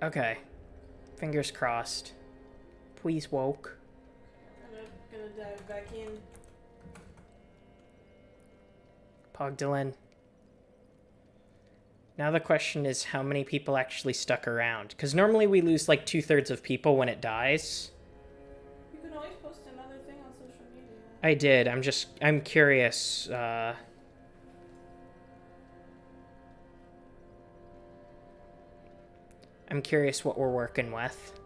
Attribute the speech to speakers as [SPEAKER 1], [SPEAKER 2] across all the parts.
[SPEAKER 1] Okay. Fingers crossed. Please woke.
[SPEAKER 2] I'm gonna dive back in.
[SPEAKER 1] Pogdalin. Now the question is how many people actually stuck around. Because normally we lose like 2/3 of people when it dies.
[SPEAKER 2] You can always post another thing on social media.
[SPEAKER 1] I did. I'm curious. I'm curious what we're working with.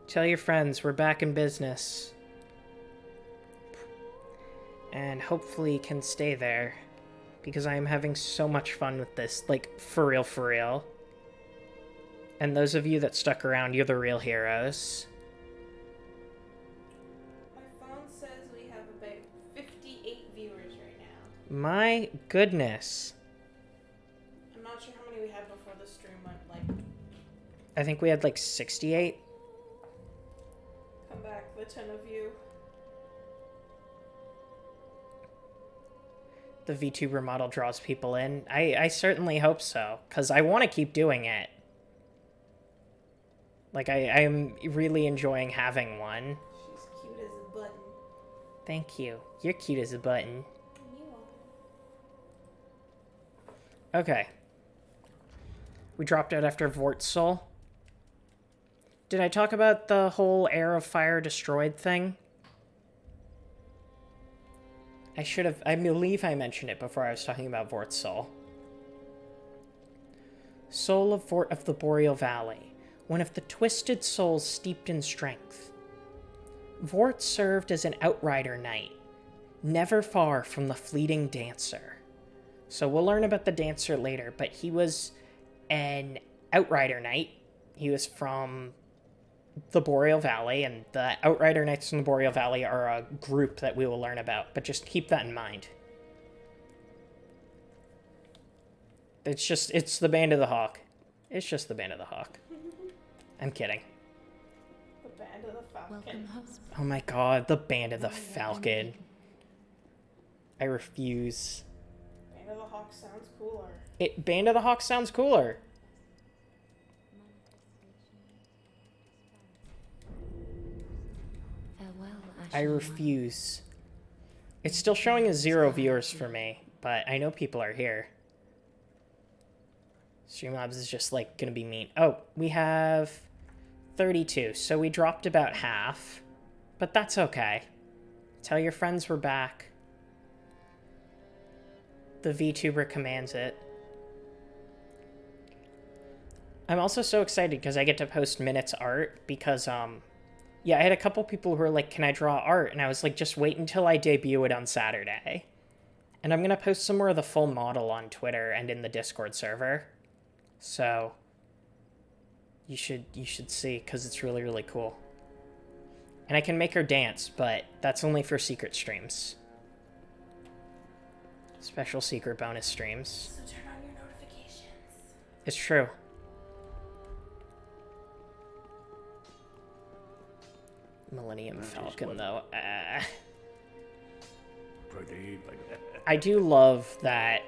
[SPEAKER 1] Tell your friends we're back in business. And hopefully can stay there. Because I am having so much fun with this. Like, for real, for real. And those of you that stuck around, you're the real heroes.
[SPEAKER 2] My phone says we have about 58 viewers right now.
[SPEAKER 1] My goodness.
[SPEAKER 2] I'm not sure how many we had before the stream went like...
[SPEAKER 1] I think we had like 68.
[SPEAKER 2] Come back, the 10 of you.
[SPEAKER 1] The VTuber model draws people in. I certainly hope so, because I want to keep doing it. Like, I am really enjoying having one.
[SPEAKER 2] She's cute as a button.
[SPEAKER 1] Thank you. You're cute as a button.
[SPEAKER 2] You
[SPEAKER 1] Okay. We dropped out after Vortzel. Did I talk about the whole Air of Fire destroyed thing? I should have... I believe I mentioned it before I was talking about Vortzel. Soul of Vort of the Boreal Valley. One of the twisted souls steeped in strength. Vort served as an outrider knight, never far from the fleeting dancer. So we'll learn about the dancer later, but he was an outrider knight. He was from the Boreal Valley, and the Outrider Knights from the Boreal Valley are a group that we will learn about, but just keep that in mind. It's the Band of the Hawk. It's just the Band of the Hawk. I'm kidding.
[SPEAKER 2] The Band of the Falcon.
[SPEAKER 1] Oh my god, the Band of the Falcon. I refuse.
[SPEAKER 2] Band of the Hawk sounds cooler.
[SPEAKER 1] Band of the Hawk sounds cooler. I refuse. It's still showing as 0 viewers for me, but I know people are here. Streamlabs is just, like, gonna be mean. Oh, we have 32, so we dropped about half. But that's okay. Tell your friends we're back. The VTuber commands it. I'm also so excited because I get to post Minutes art because, yeah, I had a couple people who were like, can I draw art? And I was like, just wait until I debut it on Saturday. And I'm going to post some more of the full model on Twitter and in the Discord server. So, you should see, because it's really, really cool. And I can make her dance, but that's only for secret streams. Special secret bonus streams.
[SPEAKER 2] So turn on your notifications.
[SPEAKER 1] It's true. Millennium Falcon, though. I do love that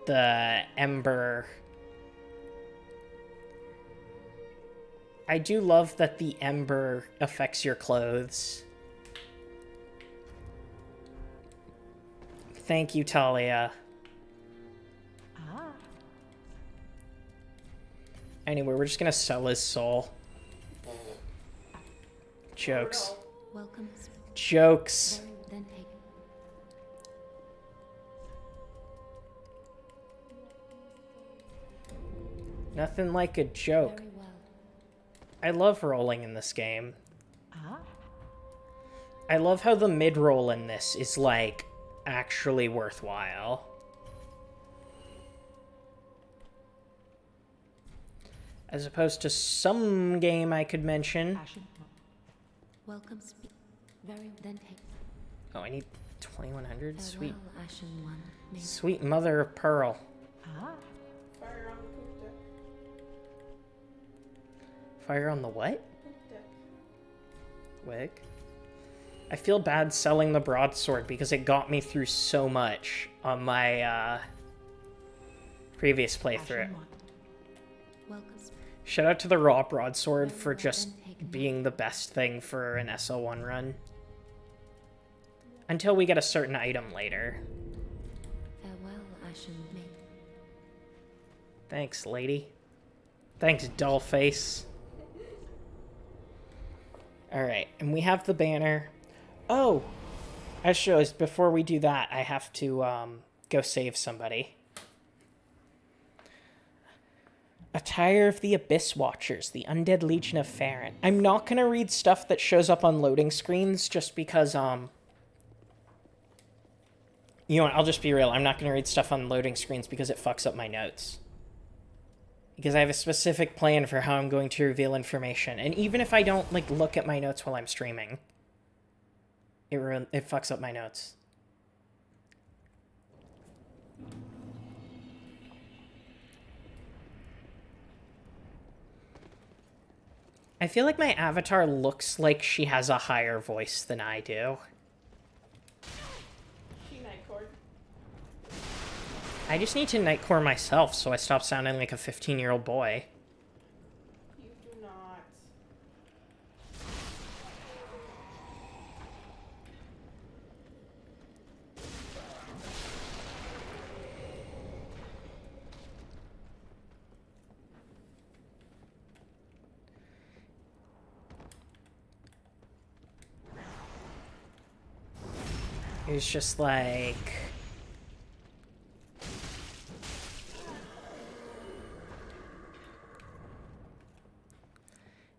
[SPEAKER 1] the Ember... I do love that the Ember affects your clothes. Thank you, Talia. Anyway, we're just gonna sell his soul. Jokes.
[SPEAKER 3] Welcome.
[SPEAKER 1] Jokes.
[SPEAKER 3] Then take.
[SPEAKER 1] Nothing like a joke.
[SPEAKER 3] Very well.
[SPEAKER 1] I love rolling in this game. I love how the mid-roll in this is, like, actually worthwhile. As opposed to some game I could mention.
[SPEAKER 3] Welcome. Very then take.
[SPEAKER 1] Oh, I need 2100? Sweet.
[SPEAKER 3] Farewell, Ashen One.
[SPEAKER 1] Sweet mother of pearl.
[SPEAKER 2] Fire on the poop deck.
[SPEAKER 1] Fire on the what?
[SPEAKER 2] Poop deck.
[SPEAKER 1] Wig? I feel bad selling the broadsword because it got me through so much on my, previous playthrough.
[SPEAKER 3] Ashen one. Welcome speak.
[SPEAKER 1] Shout out to the raw broadsword for
[SPEAKER 3] Very well,
[SPEAKER 1] just
[SPEAKER 3] then take
[SPEAKER 1] being the best thing for an SL1 run. Until we get a certain item later.
[SPEAKER 3] Farewell, Ashen maid.
[SPEAKER 1] Thanks, lady. Thanks, dollface. Alright, and we have the banner. Oh! As shows, before we do that, I have to go save somebody. Attire of the Abyss Watchers, the Undead Legion of Farron. I'm not going to read stuff that shows up on loading screens just because, you know what, I'll just be real. I'm not going to read stuff on loading screens because it fucks up my notes. Because I have a specific plan for how I'm going to reveal information. And even if I don't, like, look at my notes while I'm streaming, it fucks up my notes. I feel like my avatar looks like she has a higher voice than I do.
[SPEAKER 2] She Nightcore.
[SPEAKER 1] I just need to Nightcore myself so I stop sounding like a 15-year-old boy.
[SPEAKER 2] You do not.
[SPEAKER 1] It's just like...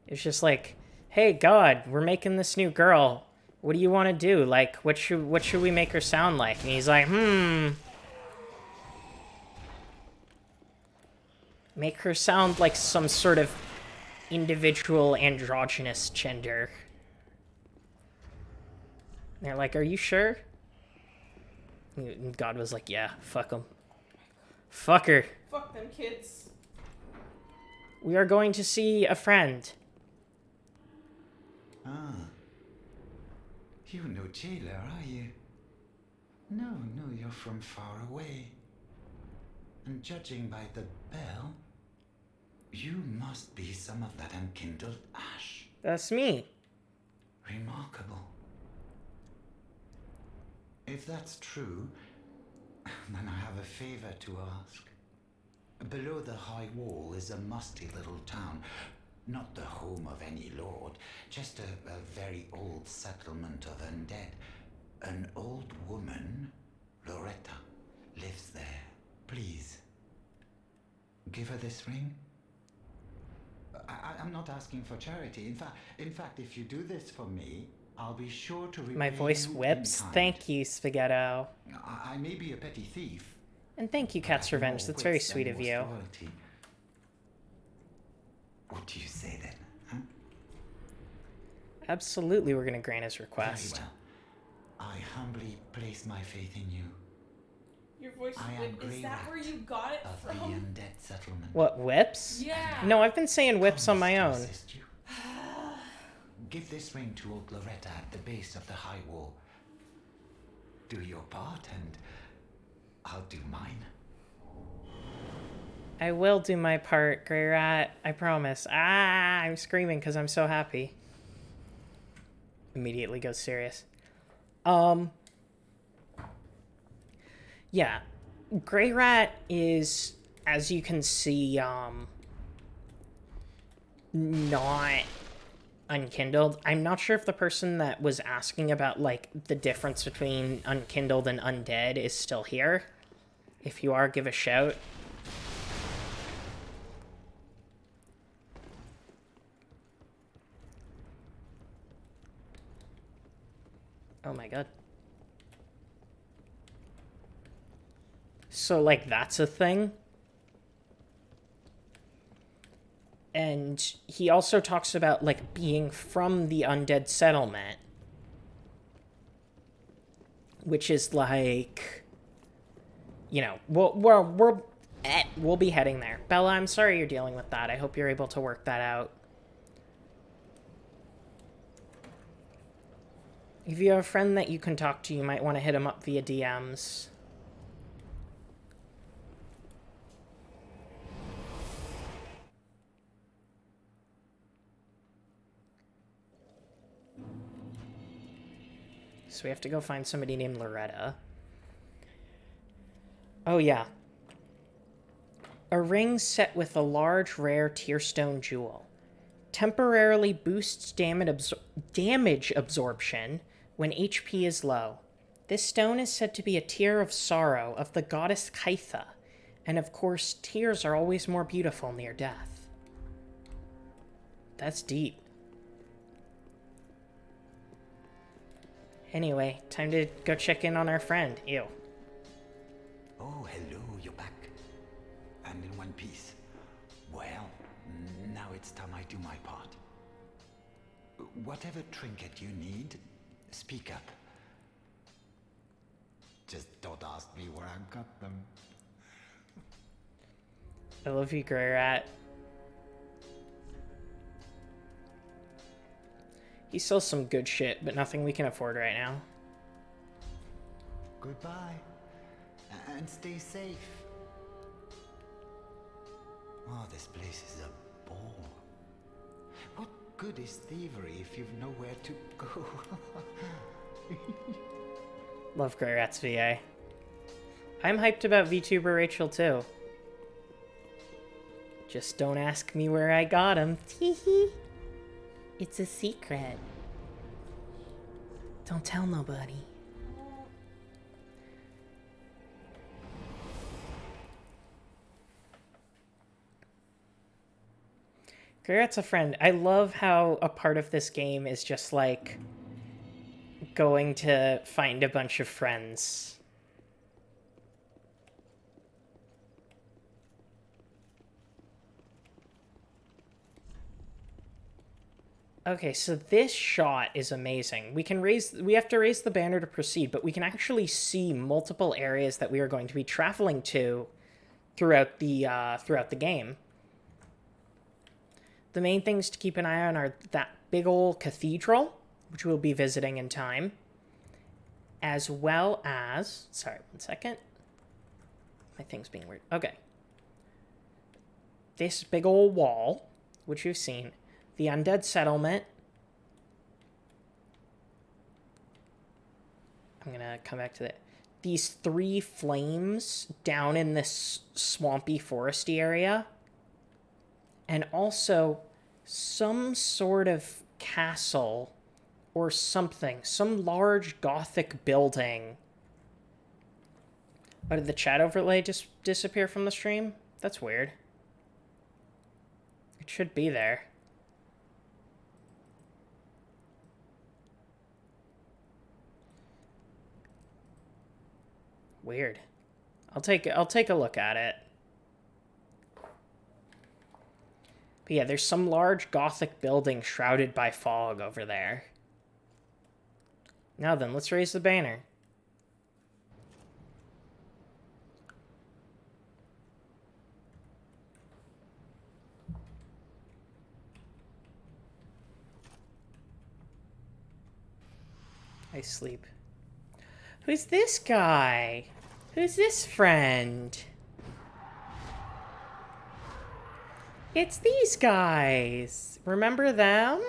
[SPEAKER 1] It's just like, hey, God, we're making this new girl. What do you want to do? Like, what should we make her sound like? And he's like, Make her sound like some sort of individual androgynous gender. And they're like, are you sure? And God was like, yeah, fuck him. Fuck her.
[SPEAKER 2] Fuck them kids.
[SPEAKER 1] We are going to see a friend.
[SPEAKER 4] Ah. You're no jailer, are you? No, you're from far away. And judging by the bell, you must be some of that unkindled ash.
[SPEAKER 1] That's me.
[SPEAKER 4] Remarkable. If that's true, then I have a favor to ask. Below the high wall is a musty little town. Not the home of any lord, just a very old settlement of undead. An old woman, Loretta, lives there. Please, give her this ring. I'm not asking for charity. In fact, if you do this for me, I'll be sure to repay
[SPEAKER 1] My voice
[SPEAKER 4] you in
[SPEAKER 1] whips.
[SPEAKER 4] kind.
[SPEAKER 1] Thank you, Spaghetto.
[SPEAKER 4] I may be a petty thief.
[SPEAKER 1] And thank you,
[SPEAKER 4] but
[SPEAKER 1] Cat's
[SPEAKER 4] I have
[SPEAKER 1] Revenge.
[SPEAKER 4] more
[SPEAKER 1] That's very
[SPEAKER 4] wits than
[SPEAKER 1] sweet of
[SPEAKER 4] most
[SPEAKER 1] you.
[SPEAKER 4] loyalty. What do you say then? Huh?
[SPEAKER 1] Absolutely, we're going to grant his
[SPEAKER 4] Very
[SPEAKER 1] request.
[SPEAKER 4] well. I humbly place my faith in you.
[SPEAKER 2] Your voice
[SPEAKER 4] I am
[SPEAKER 2] whip. Is
[SPEAKER 4] Grey
[SPEAKER 2] that where
[SPEAKER 4] Rat
[SPEAKER 2] you got it
[SPEAKER 4] of the
[SPEAKER 2] from?
[SPEAKER 4] undead settlement.
[SPEAKER 1] What, whips?
[SPEAKER 2] Yeah.
[SPEAKER 1] No, I've been saying whips on my
[SPEAKER 4] Promise to
[SPEAKER 1] own.
[SPEAKER 4] assist you. Give this ring to old Loretta at the base of the high wall. Do your part and I'll do mine.
[SPEAKER 1] I will do my part, Grey Rat. I promise. Ah, I'm screaming because I'm so happy. Immediately goes serious. Yeah. Grey Rat is, as you can see, not unkindled. I'm not sure if the person that was asking about, like, the difference between unkindled and undead is still here. If you are, give a shout. Oh my god. So, like, that's a thing? And he also talks about, like, being from the undead settlement. Which is, like... You know, we'll be heading there. Bella, I'm sorry you're dealing with that. I hope you're able to work that out. If you have a friend that you can talk to, you might want to hit him up via DMs. So we have to go find somebody named Loretta. Oh, yeah. A ring set with a large, rare tearstone jewel. Temporarily boosts damage absorption when HP is low. This stone is said to be a tear of sorrow of the goddess Kaitha, and of course, tears are always more beautiful near death. That's deep. Anyway, time to go check in on our friend. Ew.
[SPEAKER 4] Oh, hello, you're back. And in one piece. Well, now it's time I do my part. Whatever trinket you need, speak up. Just don't ask me where I got them.
[SPEAKER 1] I love you, Grey Rat. He sells some good shit, but nothing we can afford right now.
[SPEAKER 4] Goodbye. And stay safe. Oh, this place is a bore. What good is thievery if you've nowhere to go?
[SPEAKER 1] Love Grey Rat's VA. I'm hyped about VTuber Rachel too. Just don't ask me where I got him. Teehee. It's a secret. Don't tell nobody. Grey Rat's a friend. I love how a part of this game is just like going to find a bunch of friends. Okay, so this shot is amazing. We have to raise the banner to proceed, but we can actually see multiple areas that we are going to be traveling to throughout the game. The main things to keep an eye on are that big old cathedral, which we'll be visiting in time, as well as... Sorry, one second. My thing's being weird. Okay. This big old wall, which you've seen. The undead settlement. I'm gonna come back to that. These 3 flames down in this swampy foresty area. And also some sort of castle or something. Some large gothic building. Oh, did the chat overlay just disappear from the stream? That's weird. It should be there. Weird. I'll take a look at it. But yeah, there's some large gothic building shrouded by fog over there. Now then, let's raise the banner. I sleep. Who's this guy? Who's this friend? It's these guys. Remember them?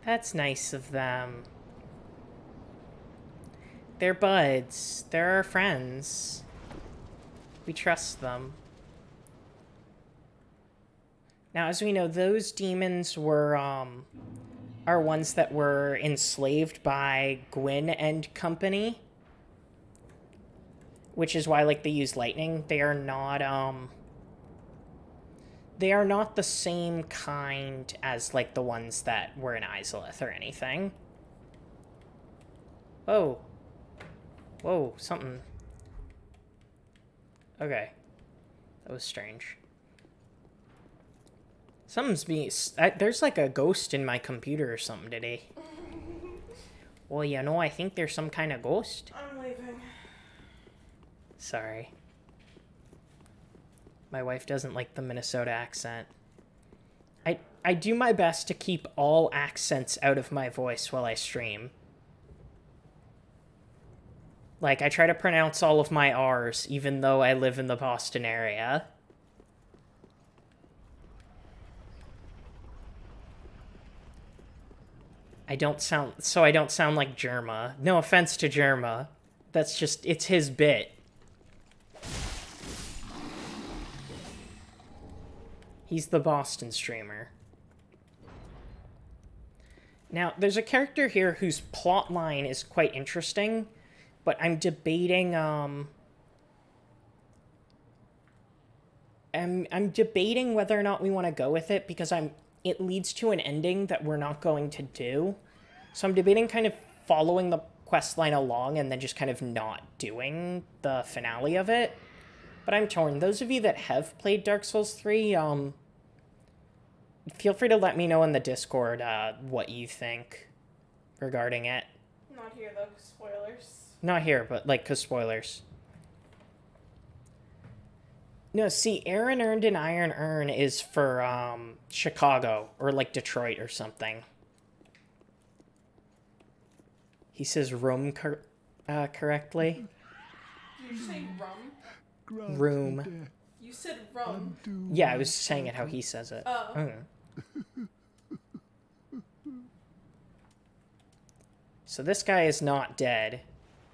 [SPEAKER 1] That's nice of them. They're buds. They're our friends. We trust them. Now, as we know, those demons were, are ones that were enslaved by Gwyn and company. Which is why, like, they use lightning. They are not the same kind as, like, the ones that were in Izalith or anything. Whoa. Whoa, something. Okay. That was strange. Something's being... there's like a ghost in my computer or something today. Well, you know, I think there's some kind of ghost.
[SPEAKER 2] I'm leaving.
[SPEAKER 1] Sorry. My wife doesn't like the Minnesota accent. I do my best to keep all accents out of my voice while I stream. Like, I try to pronounce all of my R's, even though I live in the Boston area. I don't sound like Germa. No offense to Germa. That's just, it's his bit. He's the Boston streamer. Now, there's a character here whose plot line is quite interesting, but I'm debating, I'm debating whether or not we want to go with it, because it leads to an ending that we're not going to do. So I'm debating kind of following the quest line along and then just kind of not doing the finale of it. But I'm torn. Those of you that have played Dark Souls 3, feel free to let me know in the Discord what you think regarding it.
[SPEAKER 2] Not here, though, 'cause spoilers.
[SPEAKER 1] Not here, but, like, 'cause spoilers. No, see, Aaron Earned an Iron Urn is for, Chicago, or, like, Detroit or something. He says room correctly.
[SPEAKER 2] Did you say rum?
[SPEAKER 1] Room.
[SPEAKER 2] You said rum.
[SPEAKER 1] Yeah, I was saying it how he says it.
[SPEAKER 2] Oh.
[SPEAKER 1] So this guy is not dead.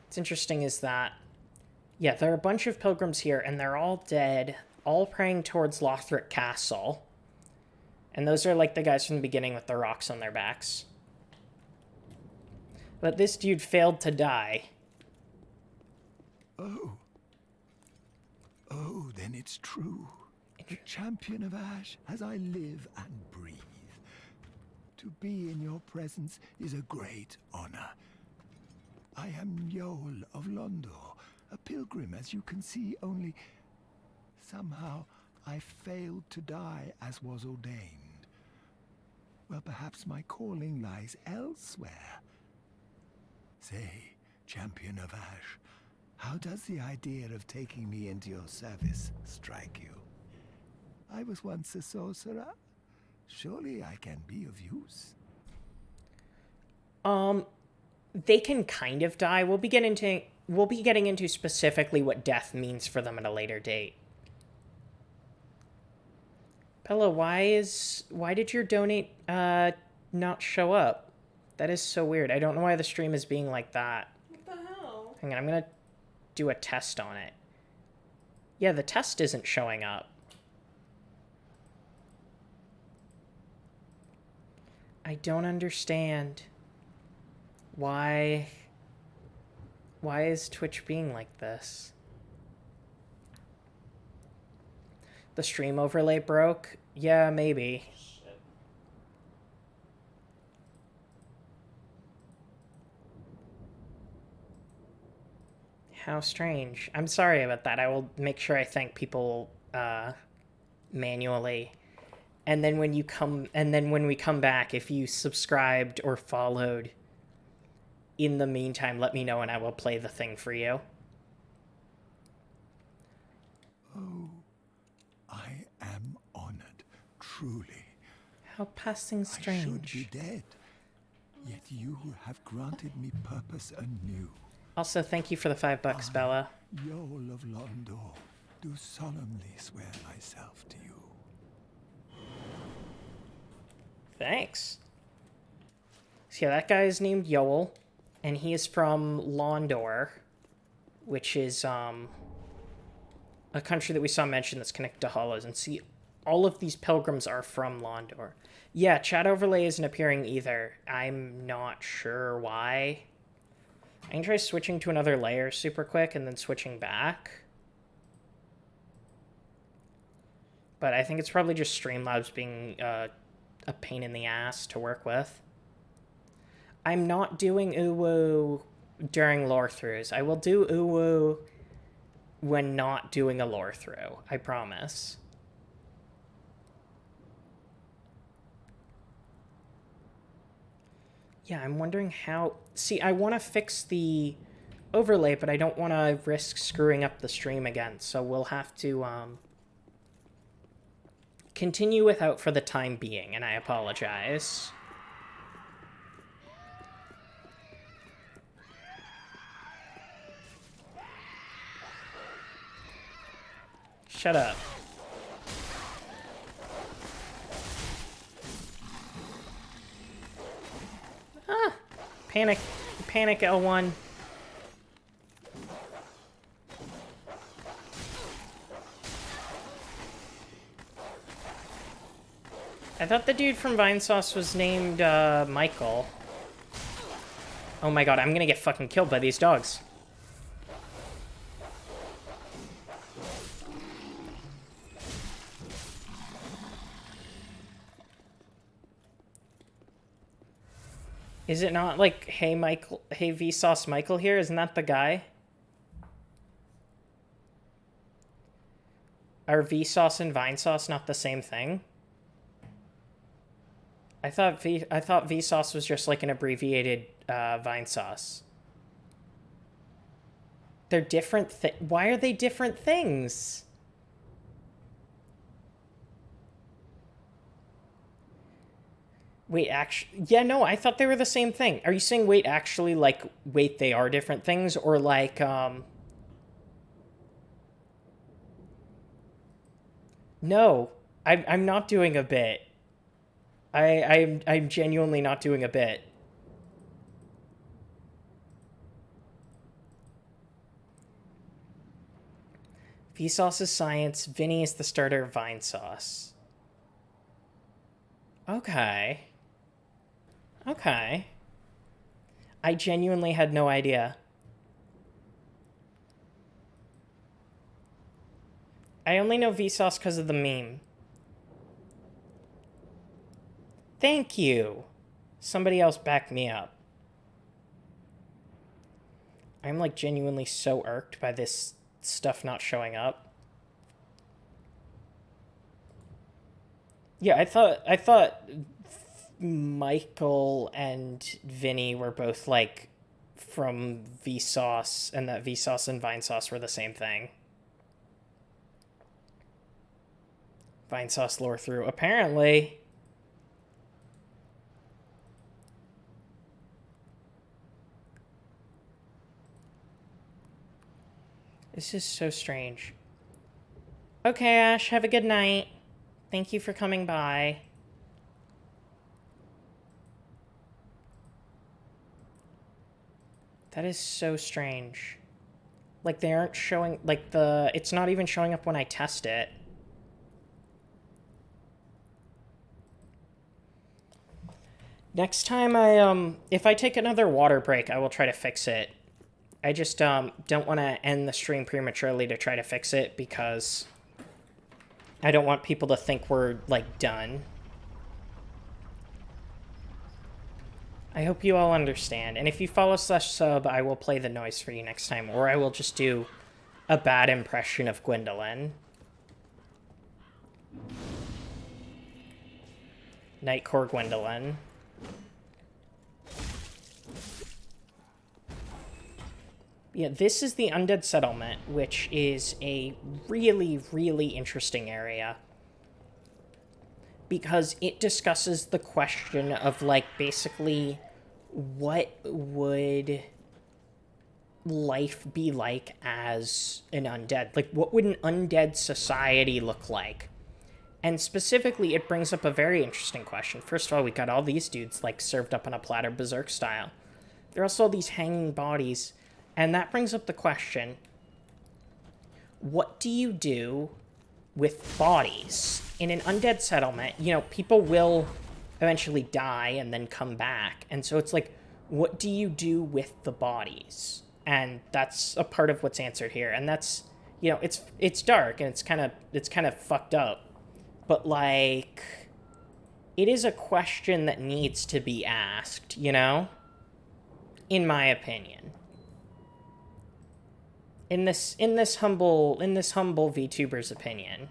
[SPEAKER 1] What's interesting is that, yeah, there are a bunch of pilgrims here, and they're all dead, all praying towards Lorethrough Castle. And those are like the guys from the beginning with the rocks on their backs. But this dude failed to die.
[SPEAKER 5] Oh, then it's true. The champion of Ash, as I live and breathe. To be in your presence is a great honor. I am Yoel of Londor, a pilgrim, as you can see, only somehow I failed to die as was ordained. Well, perhaps my calling lies elsewhere. Say, champion of Ash, how does the idea of taking me into your service strike you? I was once a sorcerer. Surely I can be of use.
[SPEAKER 1] They can kind of die. We'll be getting into specifically what death means for them at a later date. Pella, why did your donate not show up? That is so weird. I don't know why the stream is being like that.
[SPEAKER 2] What the hell?
[SPEAKER 1] Hang on, I'm gonna do a test on it. Yeah, the test isn't showing up. I don't understand. Why is Twitch being like this? The stream overlay broke? Yeah, maybe.
[SPEAKER 2] Shit.
[SPEAKER 1] How strange. I'm sorry about that. I will make sure I thank people manually. And then when we come back, if you subscribed or followed in the meantime, let me know and I will play the thing for you.
[SPEAKER 5] Oh, I am honored, truly.
[SPEAKER 1] How passing strange.
[SPEAKER 5] I should be dead, yet you have granted me purpose anew.
[SPEAKER 1] Also, thank you for the $5, Bella.
[SPEAKER 5] Yoel of Londor, do solemnly swear myself to you.
[SPEAKER 1] Thanks. So yeah, that guy is named Yoel, and he is from Londor, which is a country that we saw mentioned that's connected to Hollows. And see, all of these pilgrims are from Londor. Yeah, chat overlay isn't appearing either. I'm not sure why. I can try switching to another layer super quick and then switching back. But I think it's probably just Streamlabs being a pain in the ass to work with. I'm not doing uwu during lore-throughs. I will do uwu when not doing a lore-through. I promise. Yeah, I'm wondering how... See, I want to fix the overlay, but I don't want to risk screwing up the stream again. So we'll have to continue without for the time being, and I apologize. Shut up. Panic. Panic, L1. I thought the dude from Vinesauce was named, Michael. Oh my god, I'm gonna get fucking killed by these dogs. Is it not like, hey Michael, hey Vsauce Michael here? Isn't that the guy? Are Vsauce and Vinesauce not the same thing? I thought Vsauce was just like an abbreviated Vinesauce. They're different why are they different things? Wait, actually, yeah, no, I thought they were the same thing. Are you saying wait, actually, like, wait, they are different things, or like, No, I'm not doing a bit. I'm genuinely not doing a bit. Vsauce is science. Vinny is the starter of Vinesauce. Okay. Okay. I genuinely had no idea. I only know Vsauce because of the meme. Thank you. Somebody else back me up. I'm like genuinely so irked by this stuff not showing up. Yeah, I thought Michael and Vinny were both like from Vsauce, and that Vsauce and Vinesauce were the same thing. Vinesauce Lorethrough. Apparently. This is so strange. Okay, Ash, have a good night. Thank you for coming by. That is so strange. Like, they aren't showing, like, it's not even showing up when I test it. Next time if I take another water break, I will try to fix it. I just, don't want to end the stream prematurely to try to fix it, because I don't want people to think we're, like, done. I hope you all understand. And if you follow/sub, I will play the noise for you next time, or I will just do a bad impression of Gwendolyn. Nightcore Gwendolyn. Yeah, this is the Undead Settlement, which is a really, really interesting area. Because it discusses the question of, like, basically, what would life be like as an undead? Like, what would an undead society look like? And specifically, it brings up a very interesting question. First of all, we got all these dudes, like, served up on a platter berserk style. There are also these hanging bodies. And that brings up the question, what do you do with bodies? In an undead settlement, you know, people will eventually die and then come back. And so it's like, what do you do with the bodies? And that's a part of what's answered here. And that's, you know, it's dark and it's kind of fucked up. But, like, it is a question that needs to be asked, you know? In my opinion. In this humble VTuber's opinion.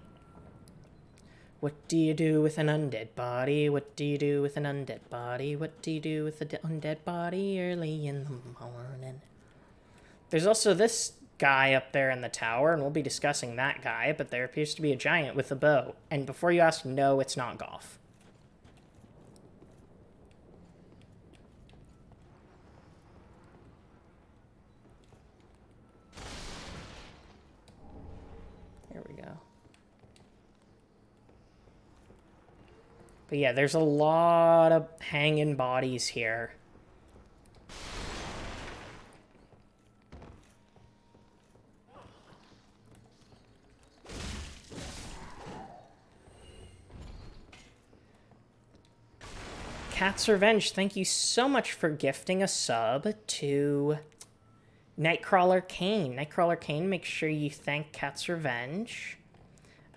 [SPEAKER 1] What do you do with an undead body? What do you do with an undead body? What do you do with an undead body early in the morning? There's also this guy up there in the tower, and we'll be discussing that guy, but there appears to be a giant with a bow. And before you ask, no, it's not golf. There we go. But yeah, there's a lot of hanging bodies here. Cat's Revenge, thank you so much for gifting a sub to Nightcrawler Kane. Nightcrawler Kane, make sure you thank Cat's Revenge.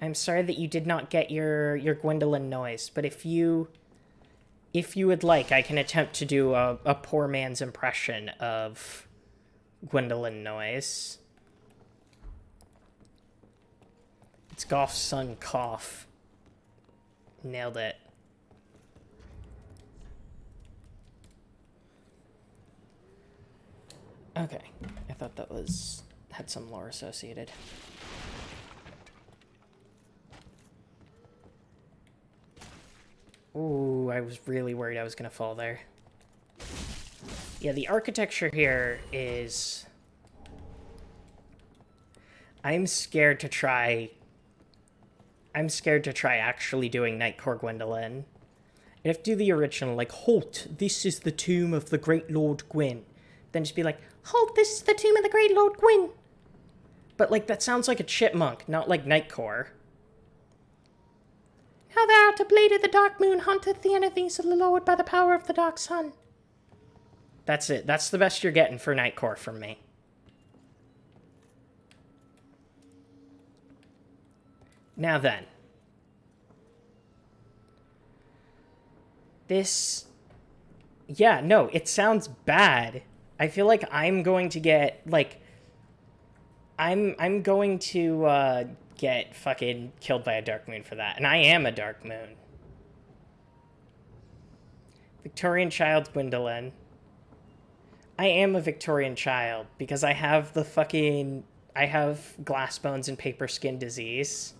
[SPEAKER 1] I'm sorry that you did not get your Gwendolyn noise, but if you would like, I can attempt to do a poor man's impression of Gwendolyn noise. It's Goff's son, Cough. Nailed it. Okay, I thought that had some lore associated. Ooh, I was really worried I was gonna fall there. Yeah, the architecture here is... I'm scared to try actually doing Nightcore Gwendolyn. And if do the original, like, Halt, this is the tomb of the great Lord Gwyn. Then just be like, Halt, this is the tomb of the great Lord Gwyn. But, like, that sounds like a chipmunk, not like Nightcore. How thou art a blade of the dark moon haunteth the enemies of the Lord by the power of the dark sun. That's it. That's the best you're getting for Nightcore from me. Now then. This... Yeah, no, it sounds bad. I feel like I'm going to get, like... I'm going to, get fucking killed by a dark moon for that. And I am a dark moon. Victorian child Gwendolyn. I am a Victorian child because I have the fucking... I have glass bones and paper skin disease.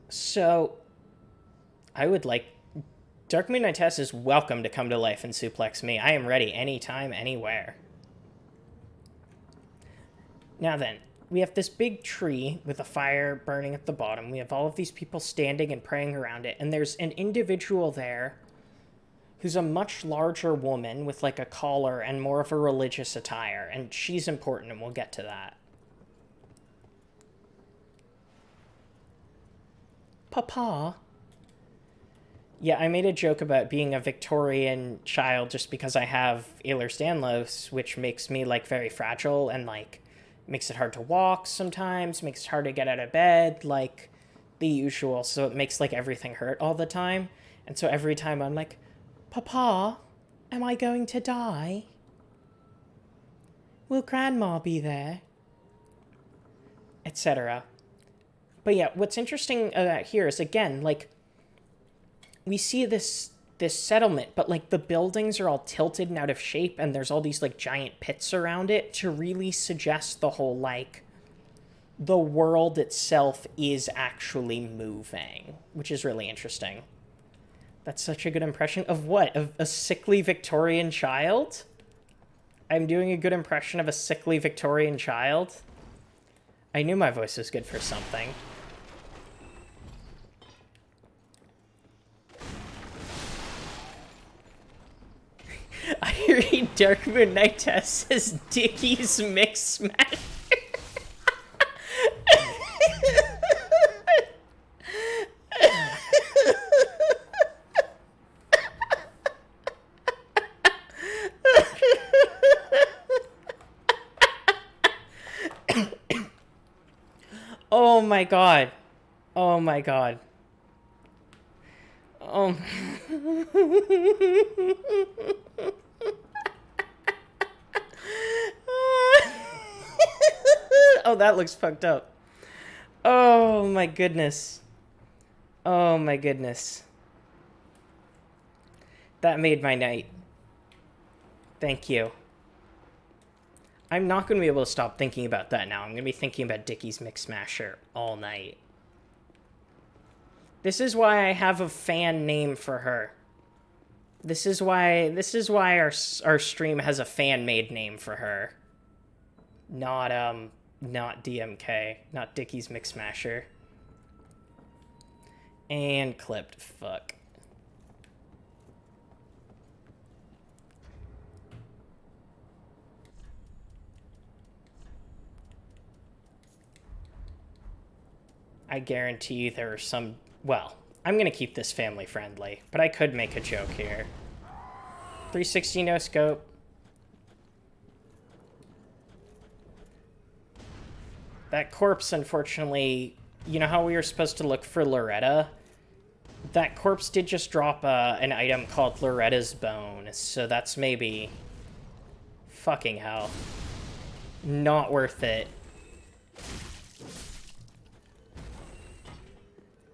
[SPEAKER 1] So, I would like... Dark Moon Knightess is welcome to come to life and suplex me. I am ready anytime, anywhere. Now then, we have this big tree with a fire burning at the bottom. We have all of these people standing and praying around it. And there's an individual there who's a much larger woman with like a collar and more of a religious attire. And she's important, and we'll get to that. Papa? Yeah, I made a joke about being a Victorian child just because I have Ehlers-Danlos, which makes me, like, very fragile and, like, makes it hard to walk sometimes, makes it hard to get out of bed, like, the usual. So it makes, like, everything hurt all the time. And so every time I'm like, Papa, am I going to die? Will Grandma be there? Etc. But yeah, what's interesting about here is, again, like, we see this settlement, but, like, the buildings are all tilted and out of shape, and there's all these, like, giant pits around it to really suggest the whole, like, the world itself is actually moving, which is really interesting. That's such a good impression of what? Of a sickly Victorian child? I'm doing a good impression of a sickly Victorian child? I knew my voice was good for something. I read Dark Moon Knightess as Dickie's Mix Smash. Oh my god. Oh my god. Oh. Oh, that looks fucked up. Oh my goodness. Oh my goodness. That made my night. Thank you. I'm not going to be able to stop thinking about that now. I'm going to be thinking about Dickie's Mix Smasher all night. This is why I have a fan name for her. This is why our stream has a fan-made name for her. Not DMK. Not Dickie's Mix Smasher. And clipped. Fuck. I guarantee you there are some... Well, I'm gonna keep this family friendly, but I could make a joke here. 360 no scope. That corpse, unfortunately, you know how we were supposed to look for Loretta? That corpse did just drop an item called Loretta's Bone, so that's maybe... Fucking hell. Not worth it.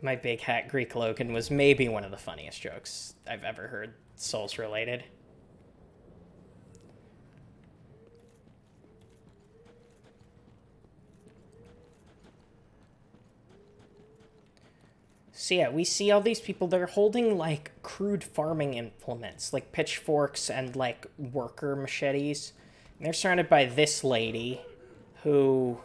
[SPEAKER 1] My big hat Greek Logan was maybe one of the funniest jokes I've ever heard, Souls related. So yeah, we see all these people, they're holding like crude farming implements, like pitchforks and like worker machetes. And they're surrounded by this lady who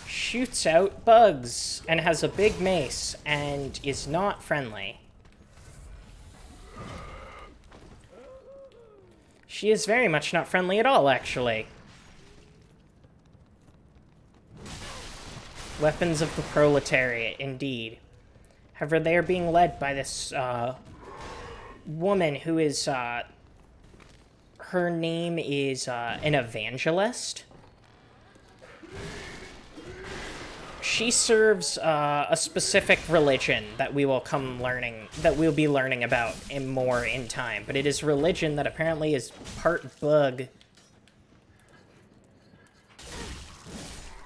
[SPEAKER 1] shoots out bugs and has a big mace and is not friendly. She is very much not friendly at all, actually. Weapons of the proletariat, indeed. However, they are being led by this woman who is, her name is an evangelist. She serves a specific religion that we will we'll be learning about more in time. But it is religion that apparently is part bug.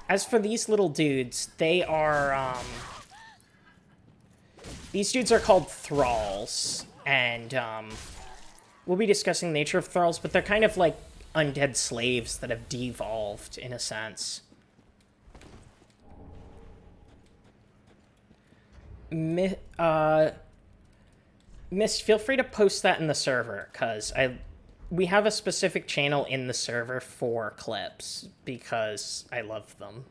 [SPEAKER 1] As for these little dudes, they are, these dudes are called thralls, and, we'll be discussing the nature of thralls, but they're kind of like undead slaves that have devolved, in a sense. Mist, feel free to post that in the server, because we have a specific channel in the server for clips, because I love them.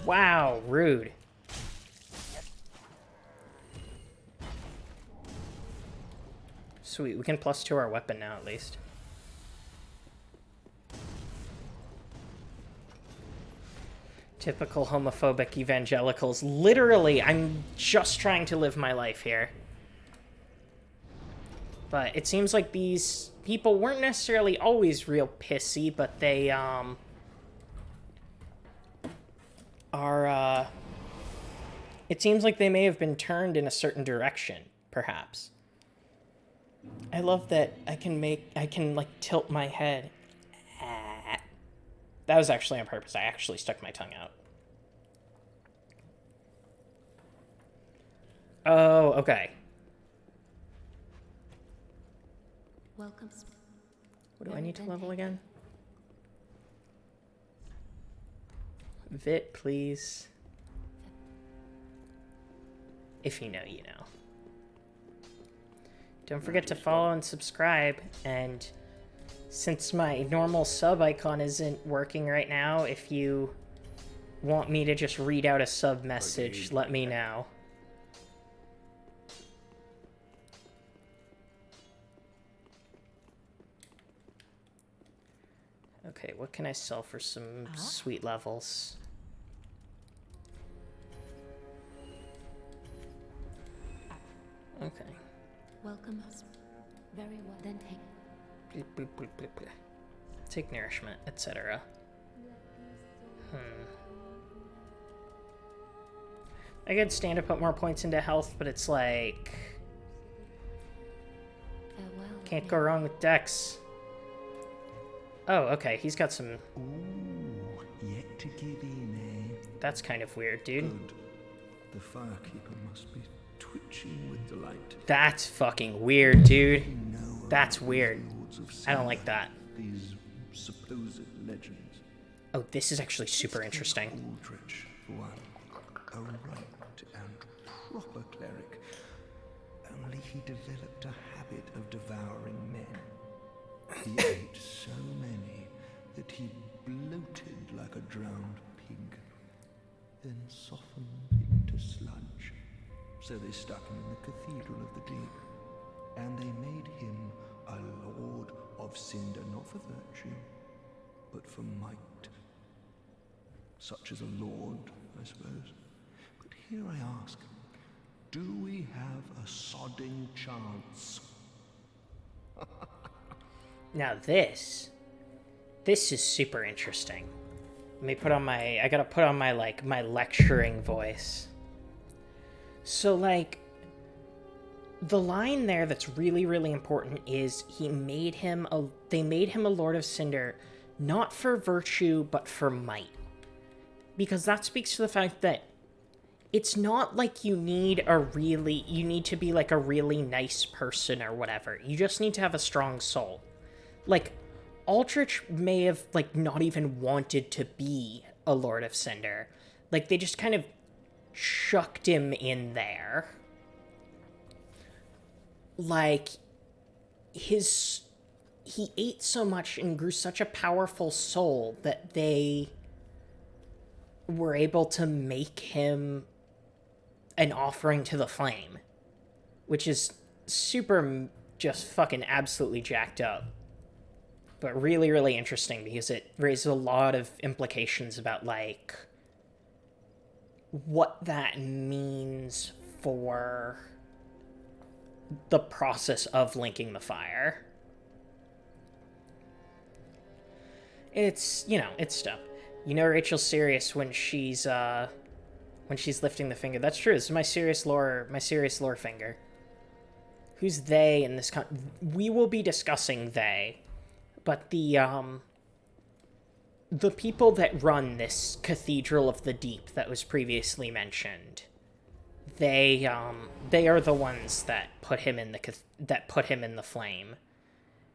[SPEAKER 1] Wow, rude. Sweet, we can +2 our weapon now, at least. Typical homophobic evangelicals. Literally, I'm just trying to live my life here. But it seems like these people weren't necessarily always real pissy, but they, are, it seems like they may have been turned in a certain direction, perhaps. I love that I can, like, tilt my head. That was actually on purpose. I actually stuck my tongue out. Oh, okay.
[SPEAKER 3] Welcome.
[SPEAKER 1] What do I need to level again? Vit, please. If you know, you know. Don't forget to follow and subscribe, and since my normal sub icon isn't working right now, if you want me to just read out a sub message, let me know. Okay, what can I sell for some sweet levels? Okay.
[SPEAKER 3] Welcome. Very well. Then take.
[SPEAKER 1] Take nourishment, etc. I could stand to put more points into health, but it's like...
[SPEAKER 3] Farewell.
[SPEAKER 1] Can't go wrong with Dex. Oh, okay, he's got some...
[SPEAKER 5] Ooh, yet to give in, eh?
[SPEAKER 1] That's kind of weird, dude.
[SPEAKER 5] Good. The firekeeper must be twitching with delight.
[SPEAKER 1] That's fucking weird, dude.
[SPEAKER 5] No,
[SPEAKER 1] That's weird.
[SPEAKER 5] Lords of
[SPEAKER 1] I don't like that.
[SPEAKER 5] These supposed legends.
[SPEAKER 1] Oh, this is actually super interesting.
[SPEAKER 5] Aldrich, for one. A right and proper cleric. Only he developed a habit of devouring men. He ate so many that he bloated like a drowned pig, then softened into sludge. So they stuck him in the cathedral of the deep, and they made him a Lord of Cinder, not for virtue, but for might. such as a lord, I suppose. But here I ask, do we have a sodding chance?
[SPEAKER 1] Now this is super interesting. Let me put on my, I gotta put on my, like, my lecturing voice. So, like, the line there that's really, really important is they made him a Lord of Cinder, not for virtue, but for might. Because that speaks to the fact that it's not like you need to be, like, a really nice person or whatever. You just need to have a strong soul. Like, Aldrich may have, like, not even wanted to be a Lord of Cinder. Like, they just kind of shucked him in there. Like, he ate so much and grew such a powerful soul that they were able to make him an offering to the flame. Which is super, just fucking absolutely jacked up. But really, really interesting because it raises a lot of implications about, like, what that means for the process of linking the fire. It's, you know, it's stuff. You know Rachel's serious when she's lifting the finger. That's true. This is my serious lore finger. Who's they in this we will be discussing they. But the people that run this Cathedral of the Deep that was previously mentioned, they are the ones that put him in the flame,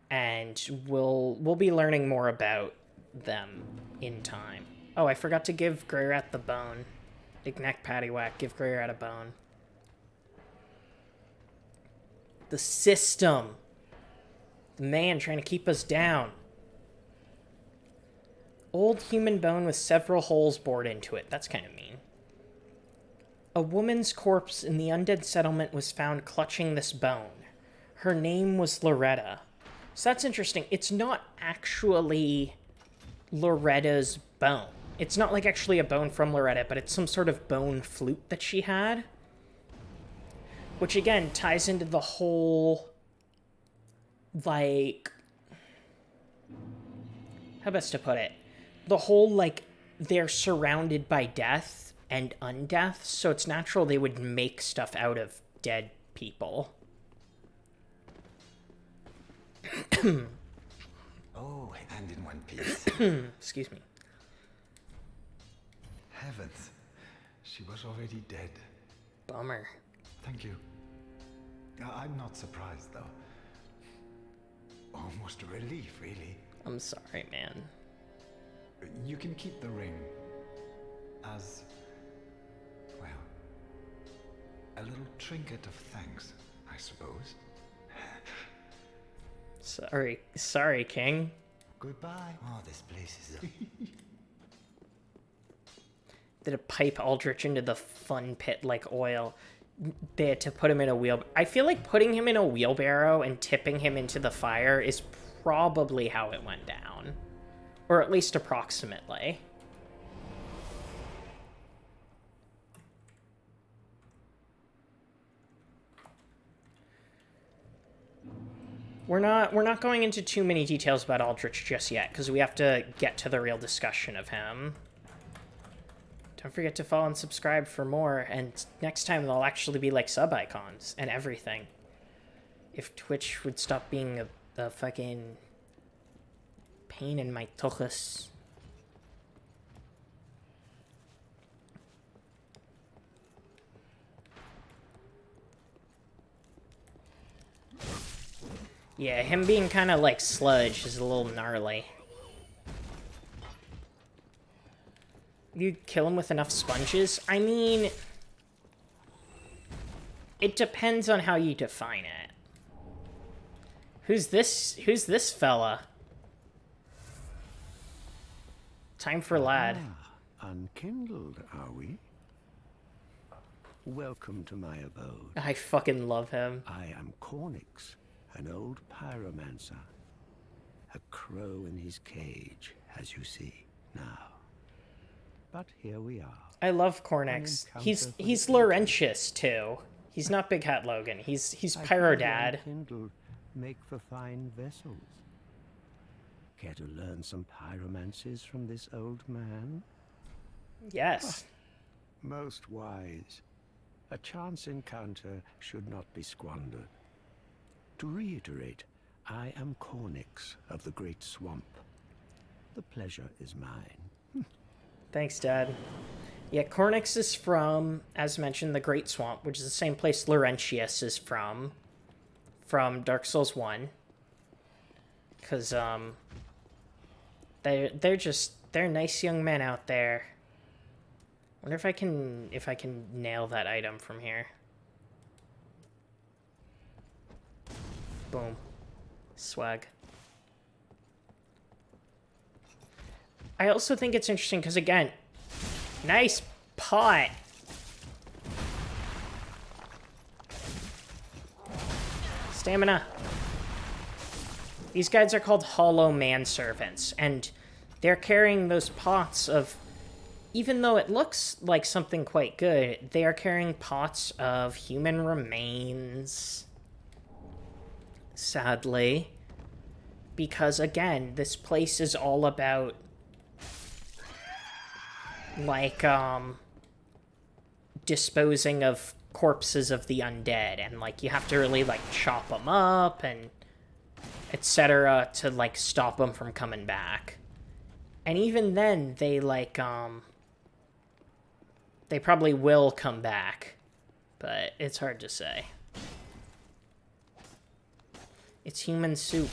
[SPEAKER 1] and we'll be learning more about them in time. Oh, I forgot to give Greyrat the bone. Knick-knack, paddywhack, give Greyrat a bone. The system. The man trying to keep us down. Old human bone with several holes bored into it. That's kind of mean. A woman's corpse in the undead settlement was found clutching this bone. Her name was Loretta. So that's interesting. It's not actually Loretta's bone. It's not like actually a bone from Loretta, but it's some sort of bone flute that she had. Which again ties into the whole, like, how best to put it? The whole, like, they're surrounded by death and undeath, so it's natural they would make stuff out of dead people.
[SPEAKER 4] Oh, and in one piece.
[SPEAKER 1] Excuse me.
[SPEAKER 5] Heavens, she was already dead.
[SPEAKER 1] Bummer.
[SPEAKER 4] Thank you. I'm not surprised, though. Almost a relief, really.
[SPEAKER 1] I'm sorry, man.
[SPEAKER 4] You can keep the ring as, well, a little trinket of thanks, I suppose.
[SPEAKER 1] Sorry, King.
[SPEAKER 4] Goodbye. Oh, this place is a...
[SPEAKER 1] Did a pipe Aldrich into the fun pit like oil. They had to put him in a wheel. I feel like putting him in a wheelbarrow and tipping him into the fire is probably how it went down. Or at least approximately. We're not going into too many details about Aldrich just yet, because we have to get to the real discussion of him. Don't forget to follow and subscribe for more, and next time they'll actually be like sub icons and everything. If Twitch would stop being a fucking pain in my tuchus. Yeah, him being kind of like sludge is a little gnarly. You kill him with enough sponges? I mean, it depends on how you define it. Who's this fella? Time for lad.
[SPEAKER 5] Unkindled, are we? Welcome to my abode.
[SPEAKER 1] I fucking love him.
[SPEAKER 5] I am Cornix, an old pyromancer. A crow in his cage, as you see now.
[SPEAKER 6] But here we are.
[SPEAKER 1] I love Cornix. He's Laurentius too. He's not Big Hat Logan. He's Pyro Dad.
[SPEAKER 6] Kindled make for fine vessels. Care to learn some pyromancies from this old man?
[SPEAKER 1] Yes.
[SPEAKER 6] Most wise. A chance encounter should not be squandered. To reiterate, I am Cornix of the Great Swamp. The pleasure is mine.
[SPEAKER 1] Thanks, Dad. Yeah, Cornix is from, as mentioned, the Great Swamp, which is the same place Laurentius is from Dark Souls 1. Because, they're nice young men out there. Wonder if I can nail that item from here. Boom. Swag. I also think it's interesting because, again, nice pot. Stamina. These guys are called Hollow Manservants, and they're carrying those pots of, even though it looks like something quite good, they are carrying pots of human remains. Sadly. Because, again, this place is all about, like, disposing of corpses of the undead, and, like, you have to really, like, chop them up, and etc. to, like, stop them from coming back. And even then, they, like, they probably will come back, but it's hard to say. It's human soup.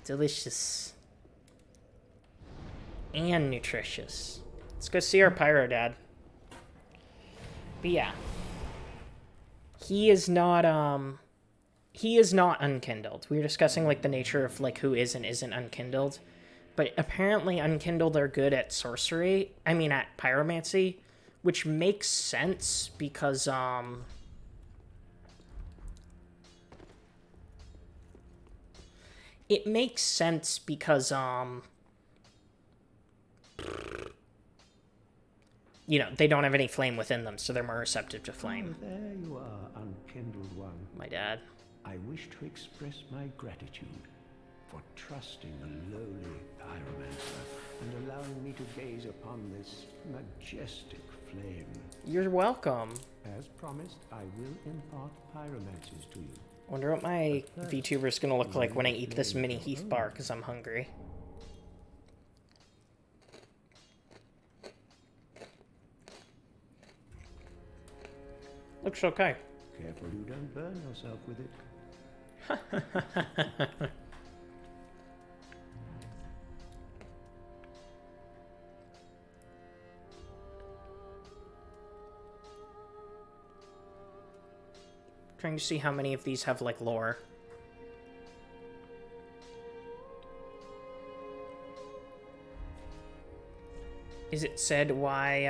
[SPEAKER 1] Delicious. And nutritious. Let's go see our Pyro Dad. But yeah. He is not unkindled. We were discussing, like, the nature of, like, who is and isn't unkindled. But apparently unkindled are good at sorcery. I mean, at pyromancy. Which makes sense because, it makes sense because, you know, they don't have any flame within them, so they're more receptive to flame.
[SPEAKER 6] Oh, there you are, unkindled one.
[SPEAKER 1] My dad.
[SPEAKER 6] I wish to express my gratitude for trusting a lowly pyromancer and allowing me to gaze upon this majestic flame.
[SPEAKER 1] You're welcome.
[SPEAKER 6] As promised, I will impart pyromancies to you.
[SPEAKER 1] Wonder what my VTuber is going to look like when I eat this mini Heath bar, because I'm hungry. Looks okay.
[SPEAKER 6] Careful you don't burn yourself with it.
[SPEAKER 1] Trying to see how many of these have, like, lore. Is it said why,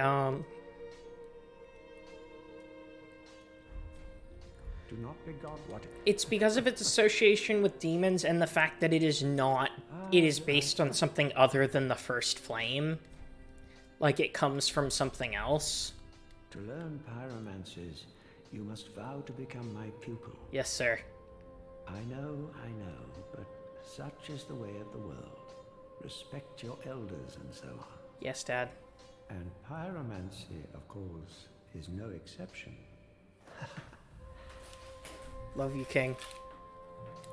[SPEAKER 6] Do not regard what...
[SPEAKER 1] It's because of its association with demons and the fact that it is not... It is based on something other than the first flame. Like, it comes from something else.
[SPEAKER 6] To learn pyromancies, you must vow to become my pupil.
[SPEAKER 1] Yes, sir.
[SPEAKER 6] I know, but such is the way of the world. Respect your elders and so on.
[SPEAKER 1] Yes, Dad.
[SPEAKER 6] And pyromancy, of course, is no exception.
[SPEAKER 1] Love you, King.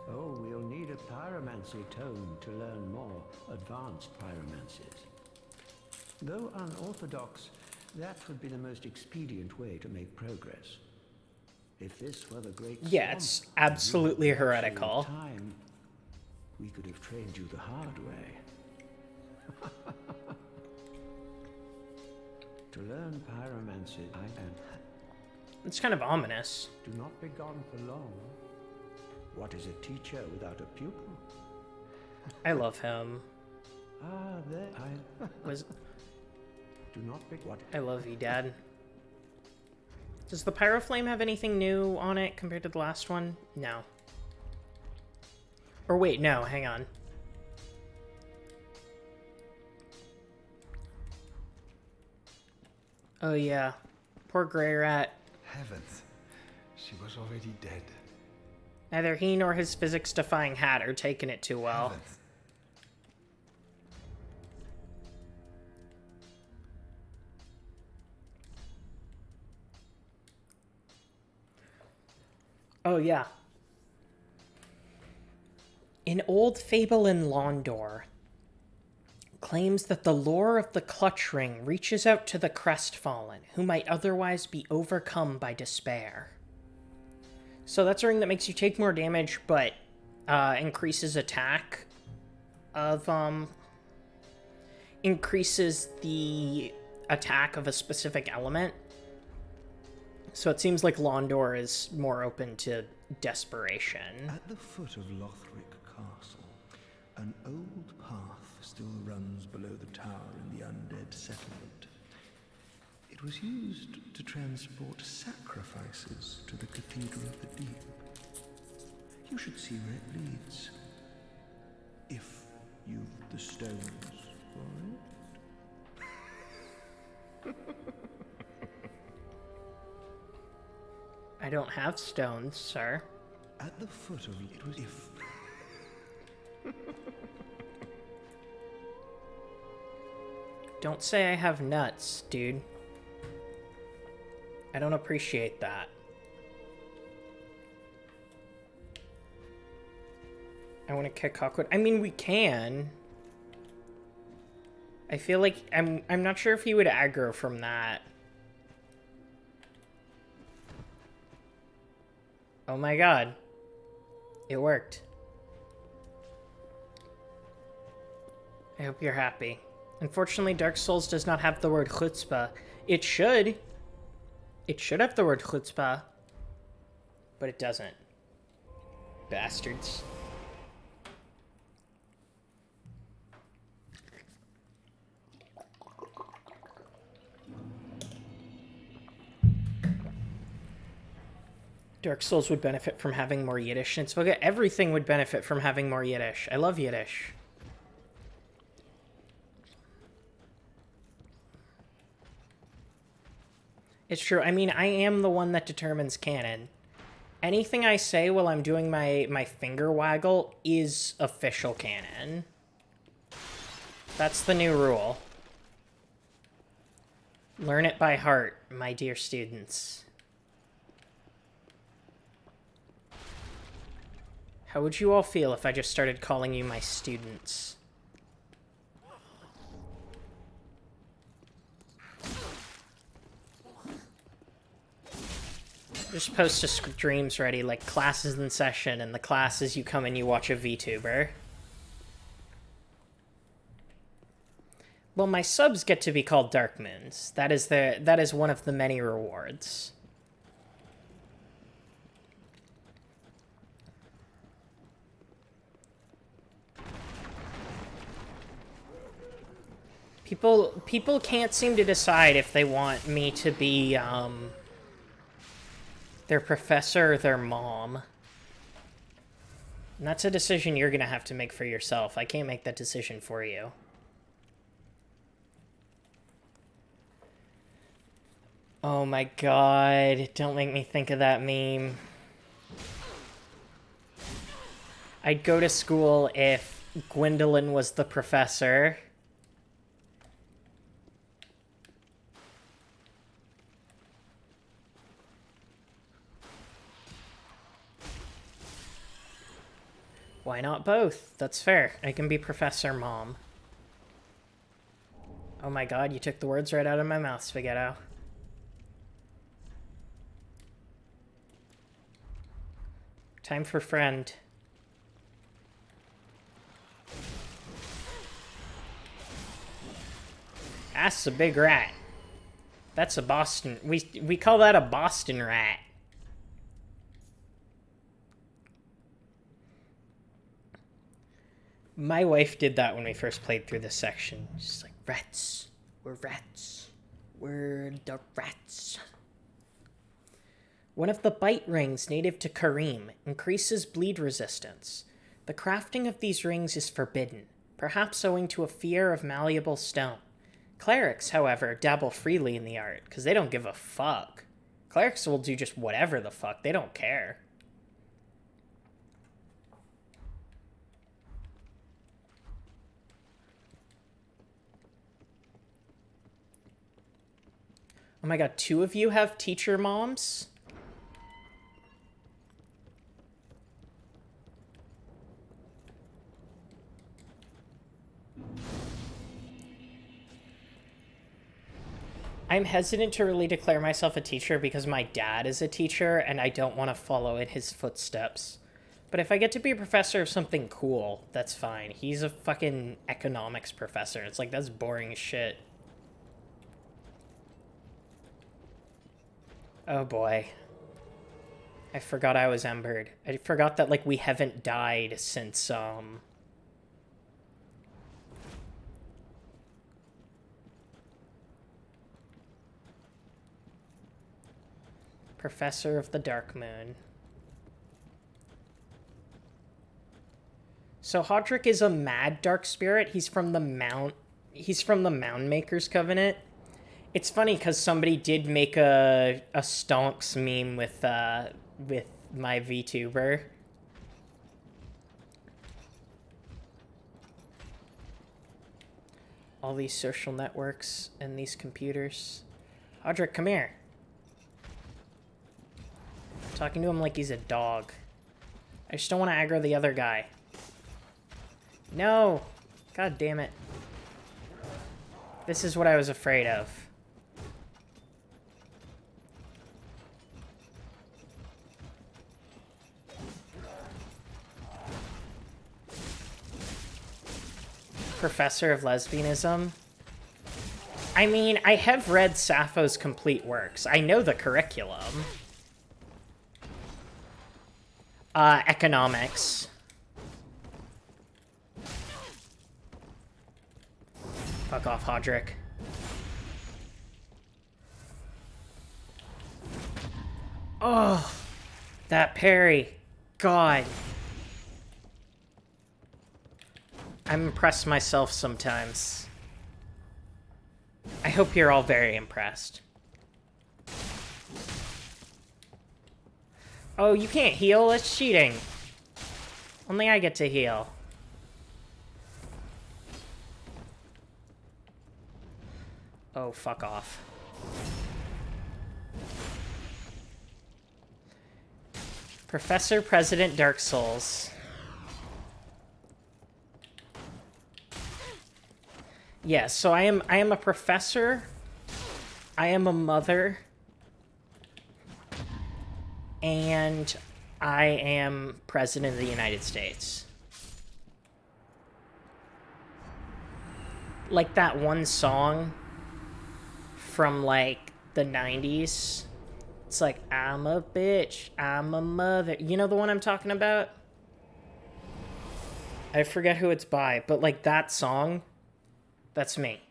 [SPEAKER 6] Oh, we'll need a pyromancy tome to learn more advanced pyromancies. Though unorthodox, that would be the most expedient way to make progress. If this were the great
[SPEAKER 1] Yeah, it's absolutely heretical.
[SPEAKER 6] Time, we could have trained you the hard way. To learn pyromancy,
[SPEAKER 1] It's kind of ominous.
[SPEAKER 6] do not be gone for long. What is a teacher without a pupil?
[SPEAKER 1] I love him.
[SPEAKER 6] Ah, there do not be what?
[SPEAKER 1] I love you, Dad. Does the Pyroflame have anything new on it compared to the last one? No. Or wait, no, hang on. Oh yeah. Poor Grey Rat.
[SPEAKER 5] Heavens, she was already dead.
[SPEAKER 1] Neither he nor his physics-defying hat are taking it too well.
[SPEAKER 5] Heavens.
[SPEAKER 1] Oh yeah. An old fable in Londor claims that the lore of the clutch ring reaches out to the crestfallen, who might otherwise be overcome by despair. So that's a ring that makes you take more damage, but increases attack of, increases the attack of a specific element. So it seems like Londor is more open to desperation.
[SPEAKER 7] At the foot of Lothric Castle, an old path still runs below the tower in the undead settlement. It was used to transport sacrifices to the Cathedral of the Deep. You should see where it leads, if you've the stones for it.
[SPEAKER 1] I don't have stones, sir.
[SPEAKER 7] At the foot of it was if.
[SPEAKER 1] Don't say I have nuts, dude. I don't appreciate that. I want to kick Hawkwood. I mean, we can. I feel like I'm not sure if he would aggro from that. Oh my god. It worked. I hope you're happy. Unfortunately, Dark Souls does not have the word chutzpah. It should. It should have the word chutzpah. But it doesn't. Bastards. Dark Souls would benefit from having more Yiddish. And Svoga, everything would benefit from having more Yiddish. I love Yiddish. It's true. I mean, I am the one that determines canon. Anything I say while I'm doing my finger waggle is official canon. That's the new rule. Learn it by heart, my dear students. How would you all feel if I just started calling you my students? Just post a streams ready, like classes in session, and the classes you come and you watch a VTuber. Well, my subs get to be called Dark Moons. That is one of the many rewards. People can't seem to decide if they want me to be their professor or their mom. And that's a decision you're gonna have to make for yourself. I can't make that decision for you. Oh my god, don't make me think of that meme. I'd go to school if Gwendolyn was the professor. Why not both? That's fair. I can be Professor Mom. Oh my god, you took the words right out of my mouth, Spaghetto. Time for friend. That's a big rat. That's a Boston... We call that a Boston rat. My wife did that when we first played through this section. She's like, rats. We're rats. We're the rats. One of the bite rings native to Kareem increases bleed resistance. The crafting of these rings is forbidden, perhaps owing to a fear of malleable stone. Clerics, however, dabble freely in the art, because they don't give a fuck. Clerics will do just whatever the fuck. They don't care. Oh my god, 2 of you have teacher moms? I'm hesitant to really declare myself a teacher because my dad is a teacher and I don't want to follow in his footsteps. But if I get to be a professor of something cool, that's fine. He's a fucking economics professor. It's like, that's boring as shit. Oh boy. I forgot I was embered. I forgot that, like, we haven't died since, Professor of the Dark Moon. So Hodrick is a mad dark spirit. He's from the Mound Makers Covenant. It's funny because somebody did make a Stonks meme with my VTuber. All these social networks and these computers. Hodrick, come here. I'm talking to him like he's a dog. I just don't want to aggro the other guy. No! God damn it. This is what I was afraid of. Professor of Lesbianism. I mean, I have read Sappho's complete works. I know the curriculum. Economics. Fuck off, Hodrick. Oh, that parry. God. I'm impressed myself sometimes. I hope you're all very impressed. Oh, you can't heal? That's cheating. Only I get to heal. Oh, fuck off. Professor President Dark Souls. Yes, so I am a professor. I am a mother. And I am President of the United States. Like that one song from, like, the 90s. It's like, I'm a bitch, I'm a mother. You know the one I'm talking about? I forget who it's by, but, like, that song, that's me.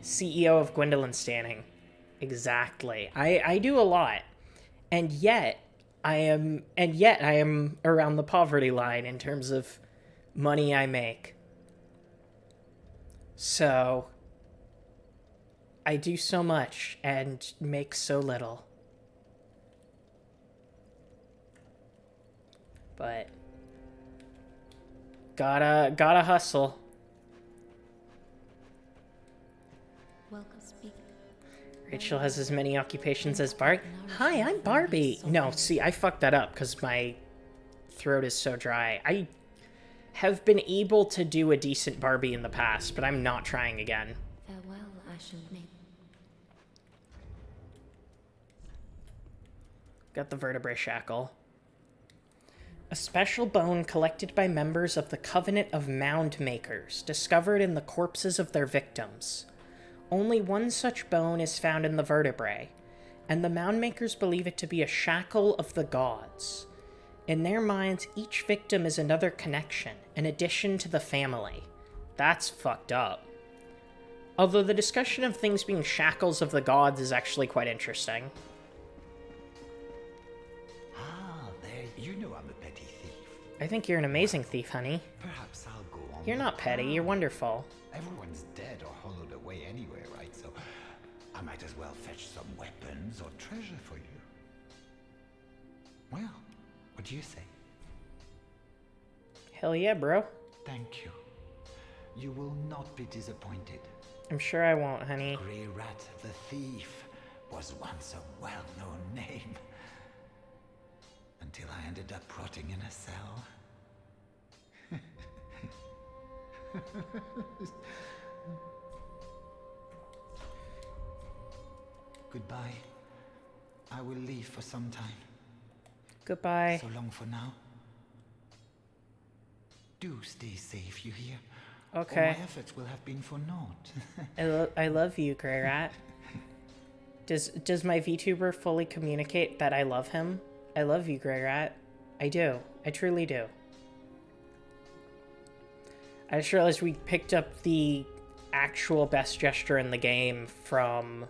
[SPEAKER 1] CEO of Gwendolyn Stanning. Exactly. I do a lot. And yet I am around the poverty line in terms of money I make. So I do so much and make so little. But gotta hustle.
[SPEAKER 3] Welcome, speak.
[SPEAKER 1] Rachel has as many occupations as Barbie. Hi, I'm Barbie. No, see, I fucked that up because my throat is so dry. I have been able to do a decent Barbie in the past, but I'm not trying again.
[SPEAKER 3] Farewell, Ashen Maid.
[SPEAKER 1] Got the vertebrae shackle. A special bone collected by members of the Covenant of Mound Makers, discovered in the corpses of their victims. Only one such bone is found in the vertebrae, and the Mound Makers believe it to be a shackle of the gods. In their minds, each victim is another connection, an addition to the family. That's fucked up. Although the discussion of things being shackles of the gods is actually quite interesting.
[SPEAKER 4] Ah, there. You know I'm a petty thief.
[SPEAKER 1] I think you're an amazing thief, honey.
[SPEAKER 4] Perhaps I'll go on.
[SPEAKER 1] You're
[SPEAKER 4] the
[SPEAKER 1] not petty, you're
[SPEAKER 4] prowl.
[SPEAKER 1] wonderful.
[SPEAKER 4] Everyone's dead or gems or treasure for you. Well, what do you say?
[SPEAKER 1] Hell yeah, bro.
[SPEAKER 4] Thank you. You will not be disappointed.
[SPEAKER 1] I'm sure I won't, honey.
[SPEAKER 4] Grey Rat the Thief was once a well-known name. Until I ended up rotting in a cell. Goodbye. I will leave for some time.
[SPEAKER 1] Goodbye.
[SPEAKER 4] So long for now. Do stay safe, you hear?
[SPEAKER 1] Okay.
[SPEAKER 4] All my efforts will have been for naught.
[SPEAKER 1] I love you, Grey Rat. Does my VTuber fully communicate that I love him? I love you, Grey Rat. I do. I truly do. I just realized we picked up the actual best gesture in the game from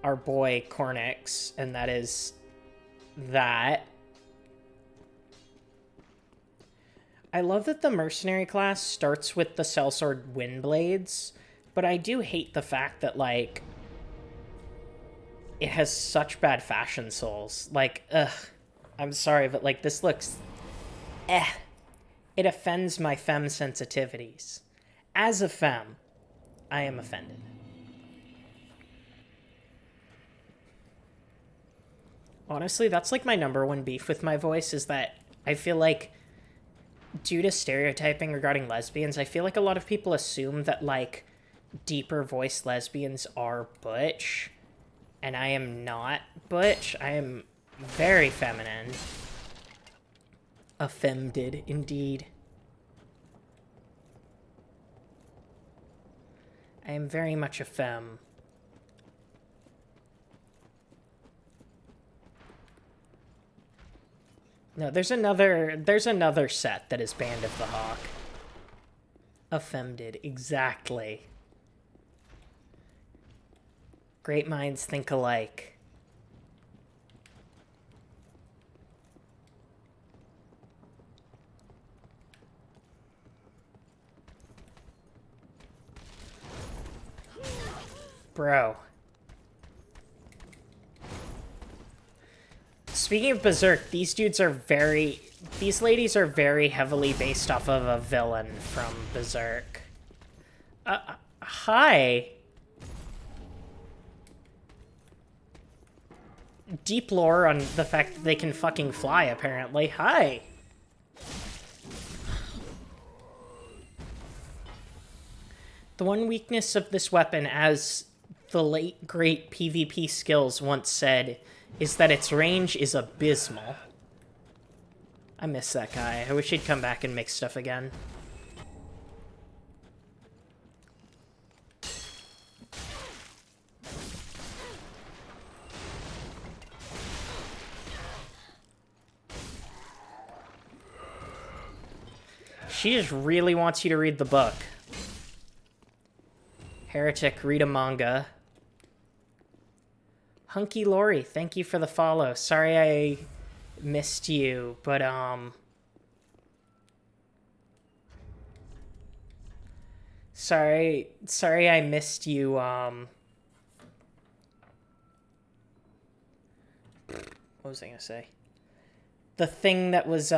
[SPEAKER 1] our boy Cornix, and that is that. I love that the mercenary class starts with the sellsword windblades, but I do hate the fact that, like, it has such bad fashion souls. Like, ugh. I'm sorry, but, like, this looks... It offends my femme sensitivities. As a femme, I am offended. Honestly, that's, like, my #1 beef with my voice, is that I feel like, due to stereotyping regarding lesbians, I feel like a lot of people assume that, like, deeper voiced lesbians are butch, and I am not butch. I am very feminine. Offended, indeed. I am very much a femme. No, there's another set that is Band of the Hawk. Offended, exactly. Great minds think alike. Bro. Speaking of Berserk, these ladies are very heavily based off of a villain from Berserk. Hi. Deep lore on the fact that they can fucking fly, apparently. Hi. The one weakness of this weapon, as the late great PvP skills once said, is that its range is abysmal. I miss that guy. I wish he'd come back and make stuff again. She just really wants you to read the book. Heretic, read a manga. Hunky Lori, thank you for the follow. Sorry I missed you, but, Sorry I missed you, What was I gonna say? The thing that was,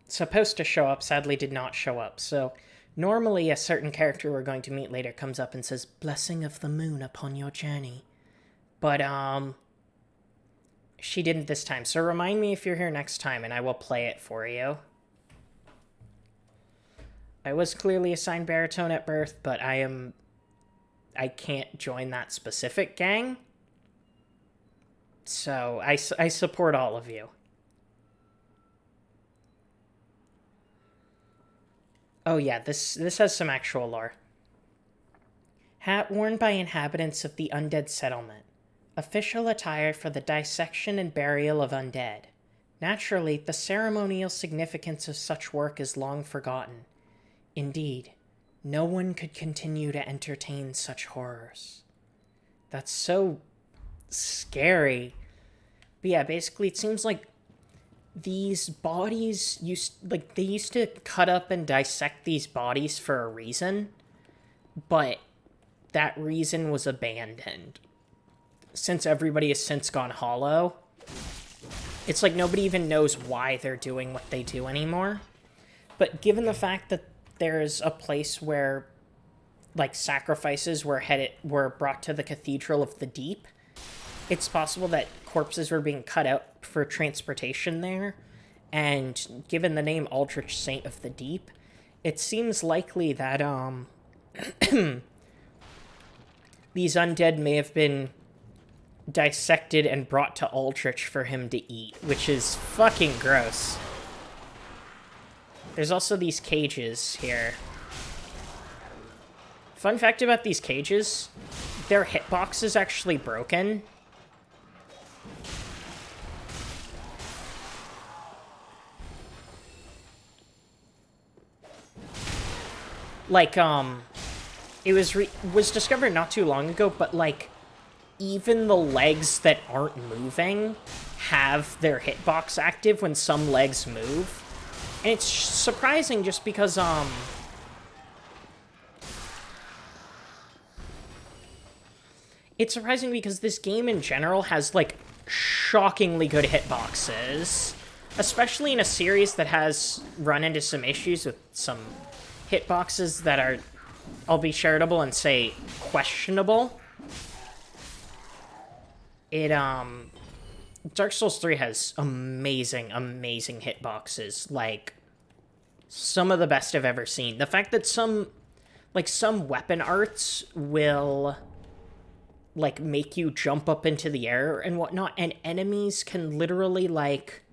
[SPEAKER 1] supposed to show up sadly did not show up, so... Normally, a certain character we're going to meet later comes up and says, "Blessing of the moon upon your journey." But, she didn't this time. So remind me if you're here next time, and I will play it for you. I was clearly assigned baritone at birth, but I can't join that specific gang. So, I support all of you. Oh yeah, this has some actual lore. Hat worn by inhabitants of the undead settlement. Official attire for the dissection and burial of undead. Naturally, the ceremonial significance of such work is long forgotten. Indeed, no one could continue to entertain such horrors. That's so scary. But yeah, basically it seems like these bodies they used to cut up and dissect these bodies for a reason, but that reason was abandoned. since everybody has since gone hollow, it's like nobody even knows why they're doing what they do anymore. But given the fact that there's a place where, like, sacrifices were brought to the Cathedral of the Deep, it's possible that corpses were being cut out for transportation there. And given the name Aldrich Saint of the Deep, it seems likely that these undead may have been dissected and brought to Aldrich for him to eat, which is fucking gross. There's also these cages here. Fun fact about these cages, their hitbox is actually broken. Like, it was discovered not too long ago, but, like, even the legs that aren't moving have their hitbox active when some legs move. And it's surprising just because, it's surprising because this game in general has, like, shockingly good hitboxes. Especially in a series that has run into some issues with some hitboxes that are, I'll be charitable and say, questionable. Dark Souls 3 has amazing, amazing hitboxes. Like, some of the best I've ever seen. The fact that some weapon arts will, like, make you jump up into the air and whatnot, and enemies can literally, like,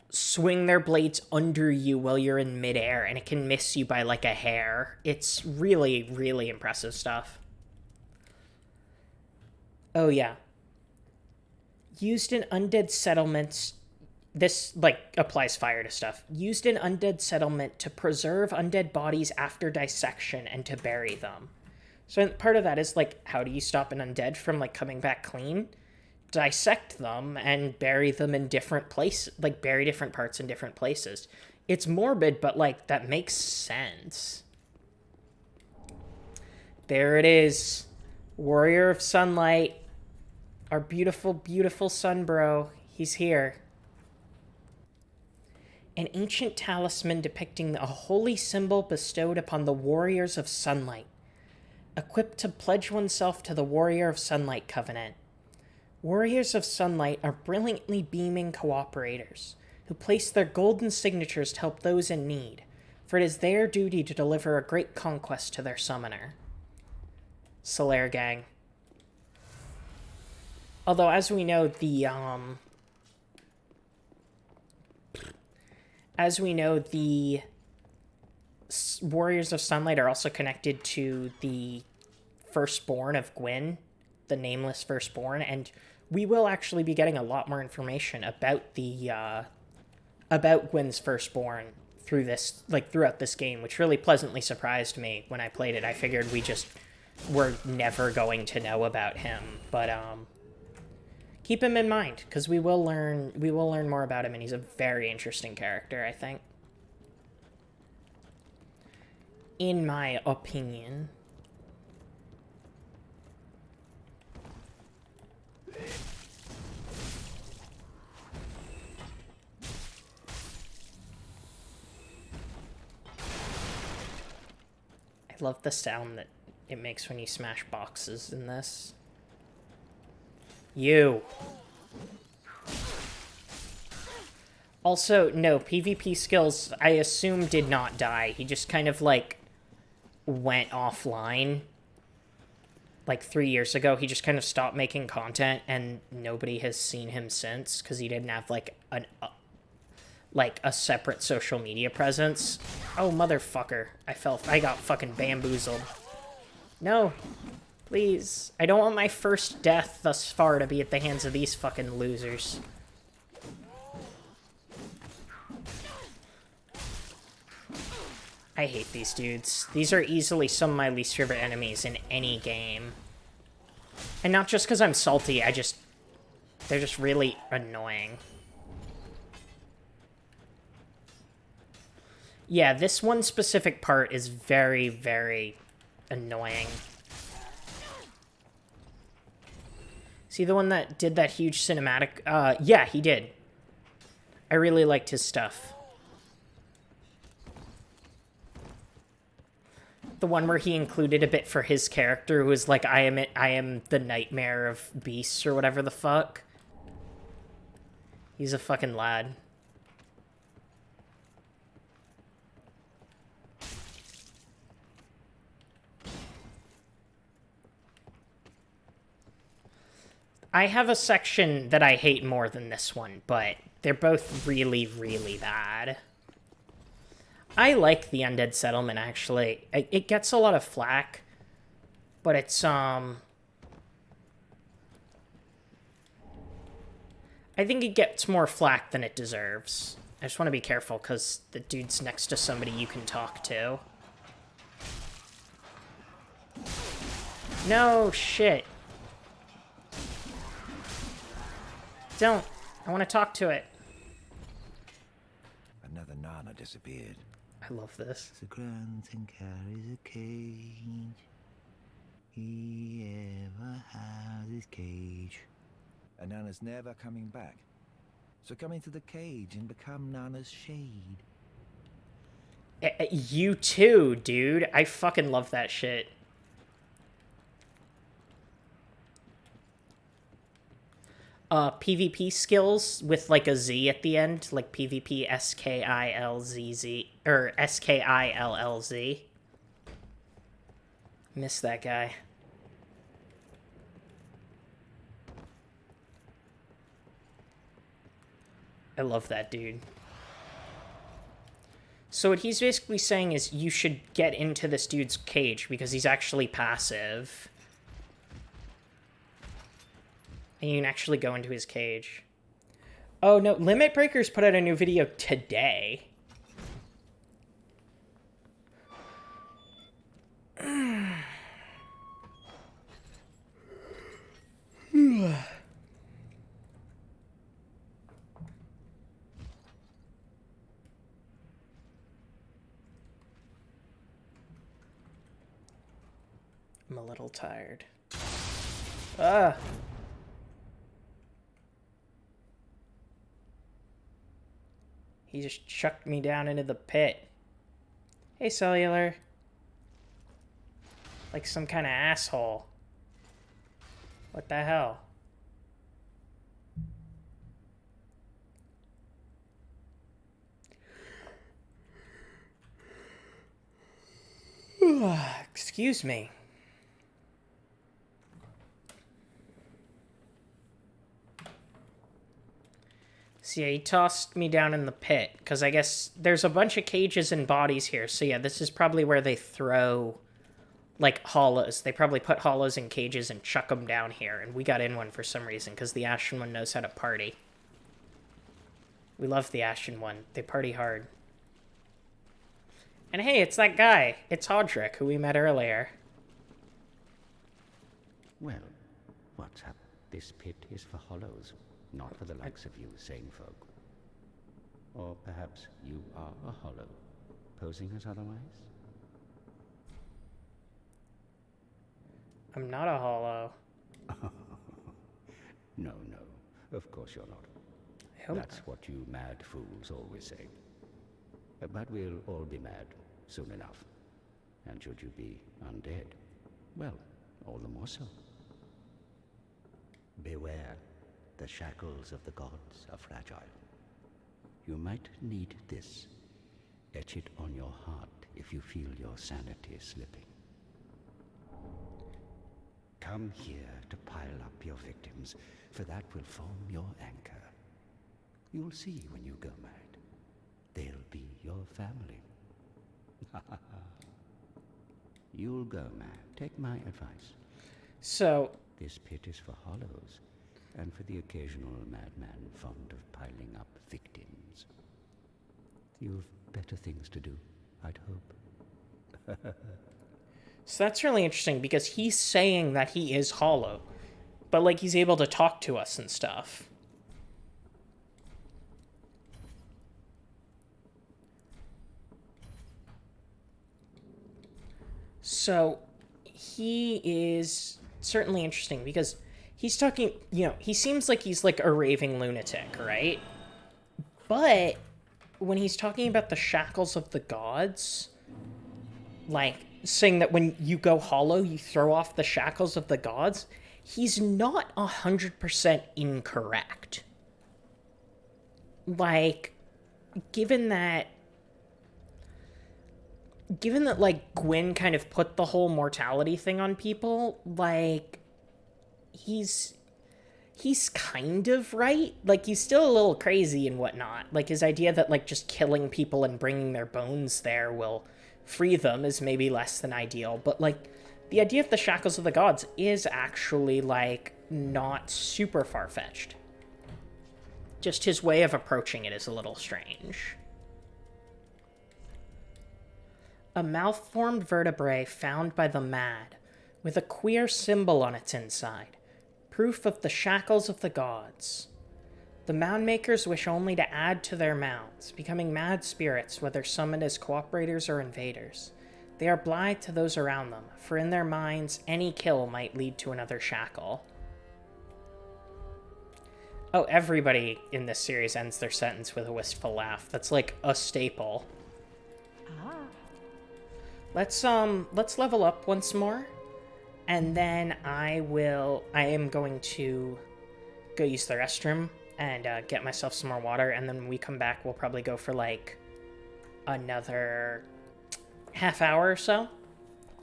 [SPEAKER 1] swing their blades under you while you're in midair, and it can miss you by, like, a hair. It's really, really impressive stuff. Oh, yeah. Used in undead settlements... This, like, applies fire to stuff. Used in undead settlement to preserve undead bodies after dissection and to bury them. So part of that is, like, how do you stop an undead from, like, coming back clean? Dissect them and bury them in different places, like, bury different parts in different places. It's morbid, but, like, that makes sense. There it is. Warrior of Sunlight. Our beautiful, beautiful sun bro. He's here. An ancient talisman depicting a holy symbol bestowed upon the Warriors of Sunlight. Equipped to pledge oneself to the Warrior of Sunlight Covenant. Warriors of Sunlight are brilliantly beaming cooperators who place their golden signatures to help those in need, for it is their duty to deliver a great conquest to their summoner. Solaire Gang. Although, as we know, the Warriors of Sunlight are also connected to the firstborn of Gwyn, the nameless firstborn, and we will actually be getting a lot more information about the about Gwyn's firstborn throughout this game, which really pleasantly surprised me when I played it. I figured we just were never going to know about him, but keep him in mind, because we will learn more about him, and he's a very interesting character, I think. In my opinion. I love the sound that it makes when you smash boxes in this. You. Also, no, PvP skills, I assume, did not die. He just kind of, like, went offline. Like, 3 years ago, he just kind of stopped making content, and nobody has seen him since, because he didn't have, like, a separate social media presence. Oh, motherfucker. I got fucking bamboozled. No. Please. I don't want my first death thus far to be at the hands of these fucking losers. I hate these dudes. These are easily some of my least favorite enemies in any game. And not just because I'm salty, they're just really annoying. Yeah, this one specific part is very, very annoying. Is he the one that did that huge cinematic? Yeah, he did. I really liked his stuff. The one where he included a bit for his character, who was like, I am the nightmare of beasts, or whatever the fuck. He's a fucking lad. I have a section that I hate more than this one, but they're both really, really bad. I like the Undead Settlement, actually. It gets a lot of flack, but it's, I think it gets more flack than it deserves. I just want to be careful, because the dude's next to somebody you can talk to. No, shit. Don't. I want to talk to it.
[SPEAKER 5] Another Nana disappeared.
[SPEAKER 1] I love this.
[SPEAKER 4] The grunting carries a cage. He ever has his cage.
[SPEAKER 5] And Nana's never coming back. So come into the cage and become Nana's shade.
[SPEAKER 1] You too, dude. I fucking love that shit. PvP skills with like a Z at the end, like PvP SKILZZ, or SKILLZ. Miss that guy. I love that dude. So what he's basically saying is you should get into this dude's cage because he's actually passive. And you can actually go into his cage. Oh no, Limit Breakers put out a new video today. I'm a little tired. Ah. He just chucked me down into the pit. Hey, Cellular. Like some kind of asshole. What the hell? Excuse me. So yeah, he tossed me down in the pit, because I guess there's a bunch of cages and bodies here. So yeah, this is probably where they throw, like, hollows. They probably put hollows in cages and chuck them down here, and we got in one for some reason, because the Ashen one knows how to party. We love the Ashen one. They party hard. And hey, it's that guy. It's Hodrick, who we met earlier.
[SPEAKER 8] Well, what's up? This pit is for hollows, not for the likes of you sane folk. Or perhaps you are a hollow, posing as otherwise?
[SPEAKER 1] I'm not a hollow.
[SPEAKER 8] No, no, of course you're not.
[SPEAKER 1] I hope
[SPEAKER 8] That's what you mad fools always say. But we'll all be mad soon enough. And should you be undead, well, all the more so. Beware, the shackles of the gods are fragile. You might need this. Etch it on your heart if you feel your sanity slipping. Come here to pile up your victims, for that will form your anchor. You'll see when you go mad. They'll be your family. You'll go mad. Take my advice.
[SPEAKER 1] So,
[SPEAKER 8] This pit is for hollows, and for the occasional madman fond of piling up victims. You've better things to do, I'd hope.
[SPEAKER 1] so that's really interesting, because he's saying that he is hollow. But, like, he's able to talk to us and stuff. So, he is certainly interesting, because he's talking, he seems like he's like a raving lunatic, right? But when he's talking about the shackles of the gods, like saying that when you go hollow, you throw off the shackles of the gods, he's not 100% incorrect. Like, given that like Gwyn kind of put the whole mortality thing on people, like he's kind of right. Like, he's still a little crazy and whatnot. Like, his idea that like just killing people and bringing their bones there will free them is maybe less than ideal, but like the idea of the shackles of the gods is actually like not super far-fetched. Just his way of approaching it is a little strange. A malformed vertebrae found by the mad, with a queer symbol on its inside, proof of the shackles of the gods. The mound makers wish only to add to their mounds, becoming mad spirits, whether summoned as cooperators or invaders. They are blind to those around them, for in their minds, any kill might lead to another shackle. Oh, everybody in this series ends their sentence with a wistful laugh. That's like a staple. Let's level up once more, and then I am going to go use the restroom and get myself some more water, and then when we come back, we'll probably go for like another half hour or so,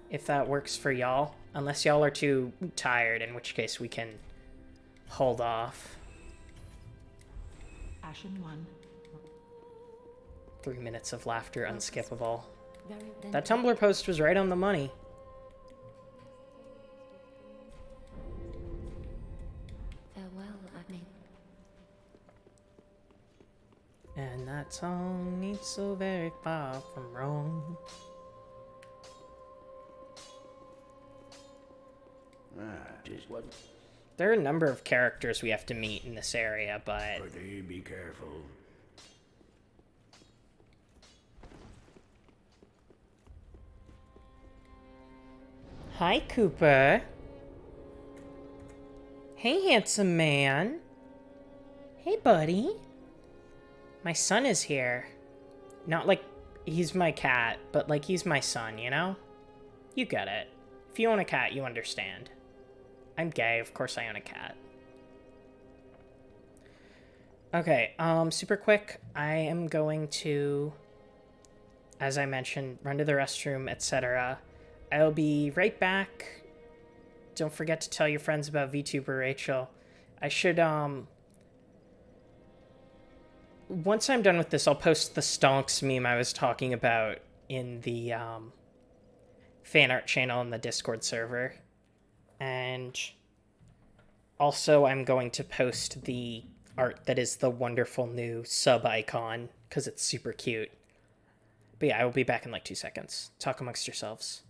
[SPEAKER 1] if that works for y'all. Unless y'all are too tired, in which case we can hold off.
[SPEAKER 3] Ashen 1.
[SPEAKER 1] 3 minutes of laughter, unskippable.
[SPEAKER 3] Very
[SPEAKER 1] That Tumblr post was right on the money.
[SPEAKER 3] farewell, Agni.
[SPEAKER 1] And that song ain't so very far from wrong.
[SPEAKER 8] Tis what?
[SPEAKER 1] There are a number of characters we have to meet in this area, but...
[SPEAKER 8] Pretty be careful.
[SPEAKER 1] Hi, Cooper. Hey, handsome man. Hey, buddy. My son is here. Not like he's my cat, but like he's my son, you know? You get it. If you own a cat, you understand. I'm gay, of course I own a cat. Okay, super quick. I am going to, as I mentioned, run to the restroom, etc. I'll be right back. Don't forget to tell your friends about VTuber Rachel. I should, once I'm done with this, I'll post the stonks meme I was talking about in the, fan art channel in the Discord server. And also I'm going to post the art that is the wonderful new sub icon, because it's super cute. But yeah, I will be back in like 2 seconds. Talk amongst yourselves.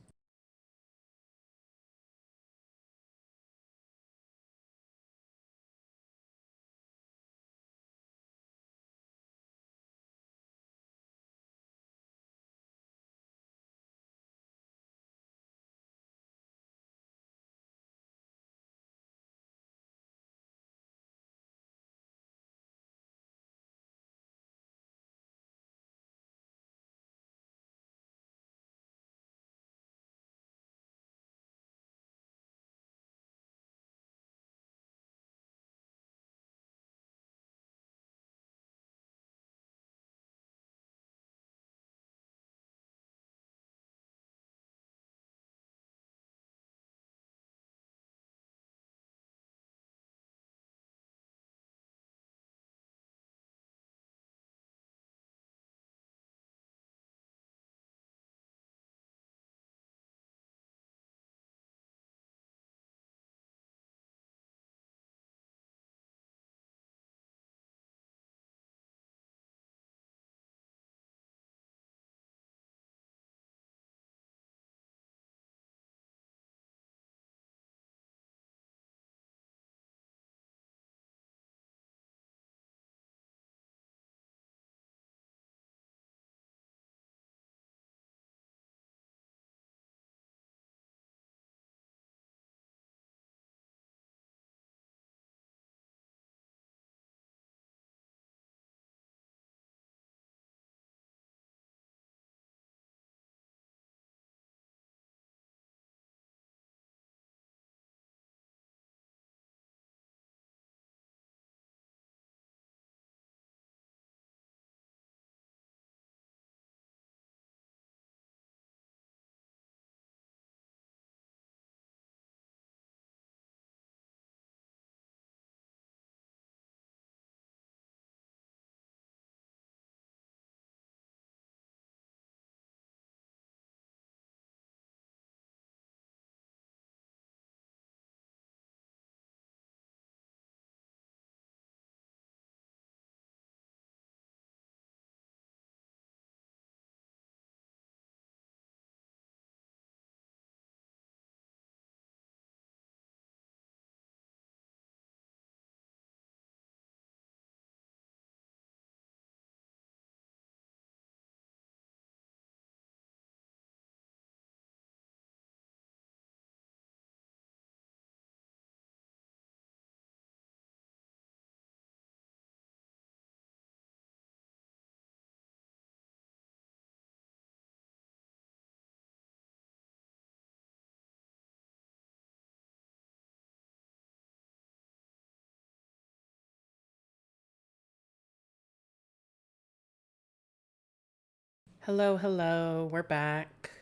[SPEAKER 1] Hello, hello. We're back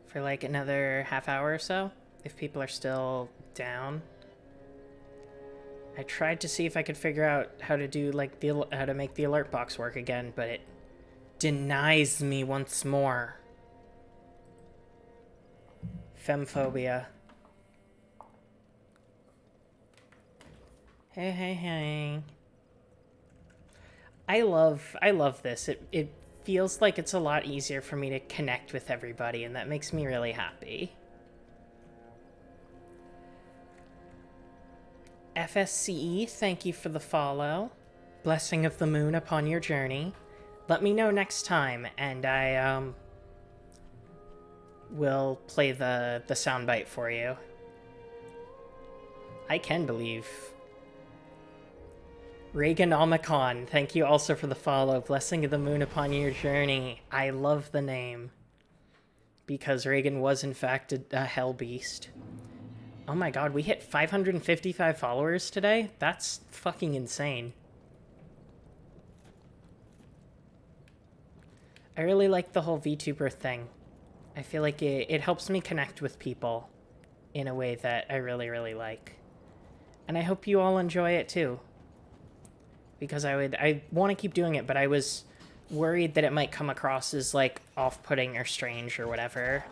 [SPEAKER 1] for like another half hour or so, if people are still down. I tried to see if I could figure out how to do like how to make the alert box work again, but it denies me once more. Femphobia. Hey, hey, hey. I love this. It feels like it's a lot easier for me to connect with everybody, and that makes me really happy. FSCE, thank you for the follow. Blessing of the moon upon your journey. Let me know next time, and I will play the soundbite for you. I can believe. Reaganomicon, thank you also for the follow. Blessing of the moon upon your journey. I love the name. Because Reagan was in fact a hell beast. Oh my god, we hit 555 followers today? That's fucking insane. I really like the whole VTuber thing. I feel like it helps me connect with people in a way that I really, really like. And I hope you all enjoy it too. Because I want to keep doing it, but I was worried that it might come across as like off-putting or strange or whatever.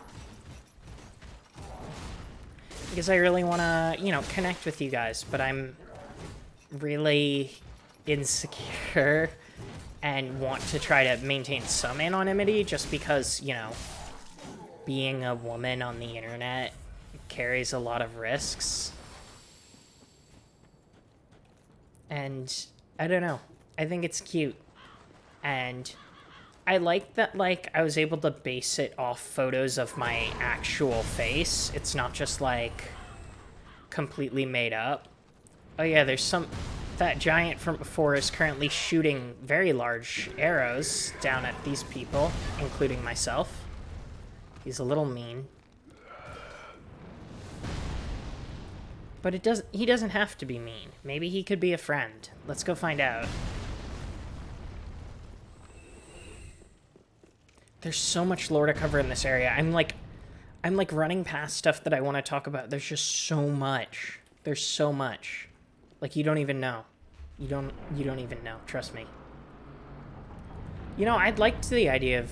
[SPEAKER 1] Because I really want to, you know, connect with you guys, but I'm really insecure and want to try to maintain some anonymity just because, you know, being a woman on the internet carries a lot of risks. And I don't know. I think it's cute. And I like that, like, I was able to base it off photos of my actual face. It's not just, like, completely made up. Oh yeah, there's some... That giant from before is currently shooting very large arrows down at these people, including myself. He's a little mean. But he doesn't have to be mean. Maybe he could be a friend. Let's go find out. There's so much lore to cover in this area. I'm like running past stuff that I want to talk about. There's just so much. There's so much. Like, you don't even know. You don't even know. Trust me. You know, I like the idea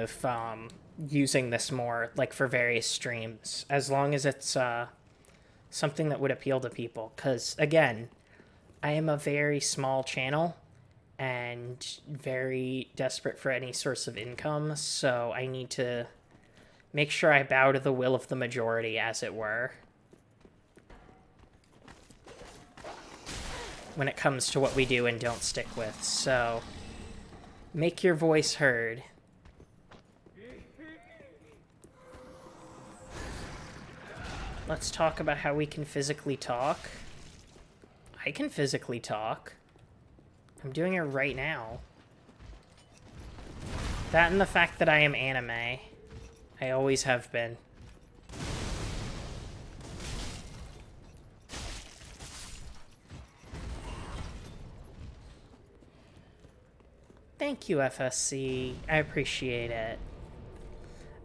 [SPEAKER 1] of using this more, like, for various streams, as long as it's something that would appeal to people. Because, again, I am a very small channel and very desperate for any source of income, so I need to make sure I bow to the will of the majority, as it were, when it comes to what we do and don't stick with. So, make your voice heard. Let's talk about how we can physically talk. I can physically talk. I'm doing it right now. That and the fact that I am anime. I always have been. Thank you, FSC. I appreciate it.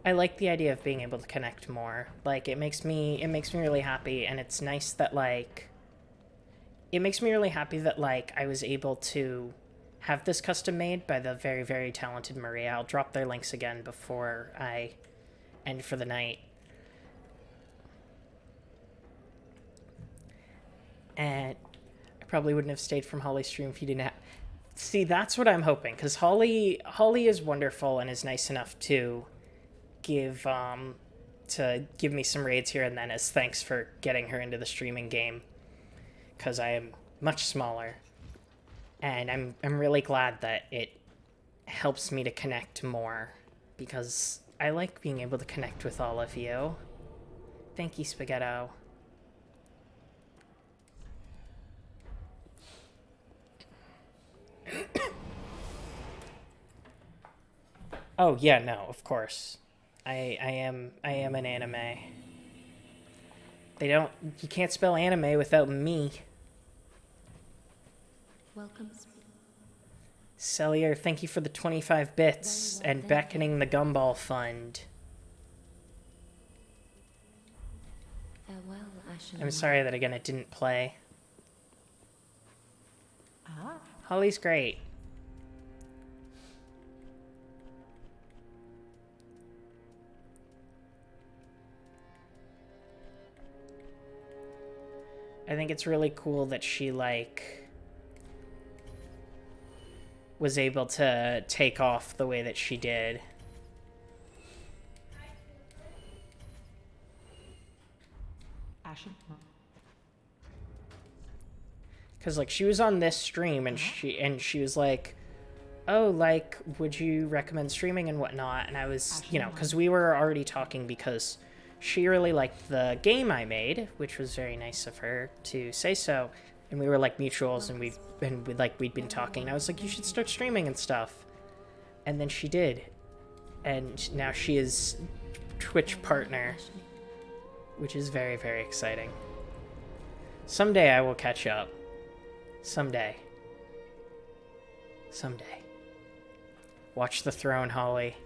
[SPEAKER 1] I like the idea of being able to connect more. Like, it makes me really happy, and it's nice that, like, it makes me really happy that, like, I was able to have this custom made by the very, very talented Maria. I'll drop their links again before I end for the night. And I probably wouldn't have stayed from Holly's stream if you didn't have... See, that's what I'm hoping, because Holly is wonderful and is nice enough to give me some raids here and then as thanks for getting her into the streaming game, because I am much smaller, and I'm really glad that it helps me to connect more, because I like being able to connect with all of you. Thank you, Spaghetto. Oh yeah, no, of course. I am an anime. You can't spell anime without me.
[SPEAKER 3] Welcome.
[SPEAKER 1] Cellier, thank you for the 25 bits and beckoning the Gumball Fund.
[SPEAKER 3] Farewell, Ashen.
[SPEAKER 1] I'm sorry that again it didn't play. Holly's great. I think it's really cool that she, like, was able to take off the way that she did.
[SPEAKER 9] Ashen.
[SPEAKER 1] Because, like, she was on this stream, and she was like, oh, like, would you recommend streaming and whatnot? And I was, you know, because we were already talking because she really liked the game I made, which was very nice of her to say so. And we were, like, mutuals, and we'd been talking. And I was like, you should start streaming and stuff. And then she did. And now she is Twitch partner, which is very, very exciting. Someday I will catch up. Someday. Someday. Watch the throne, Holly.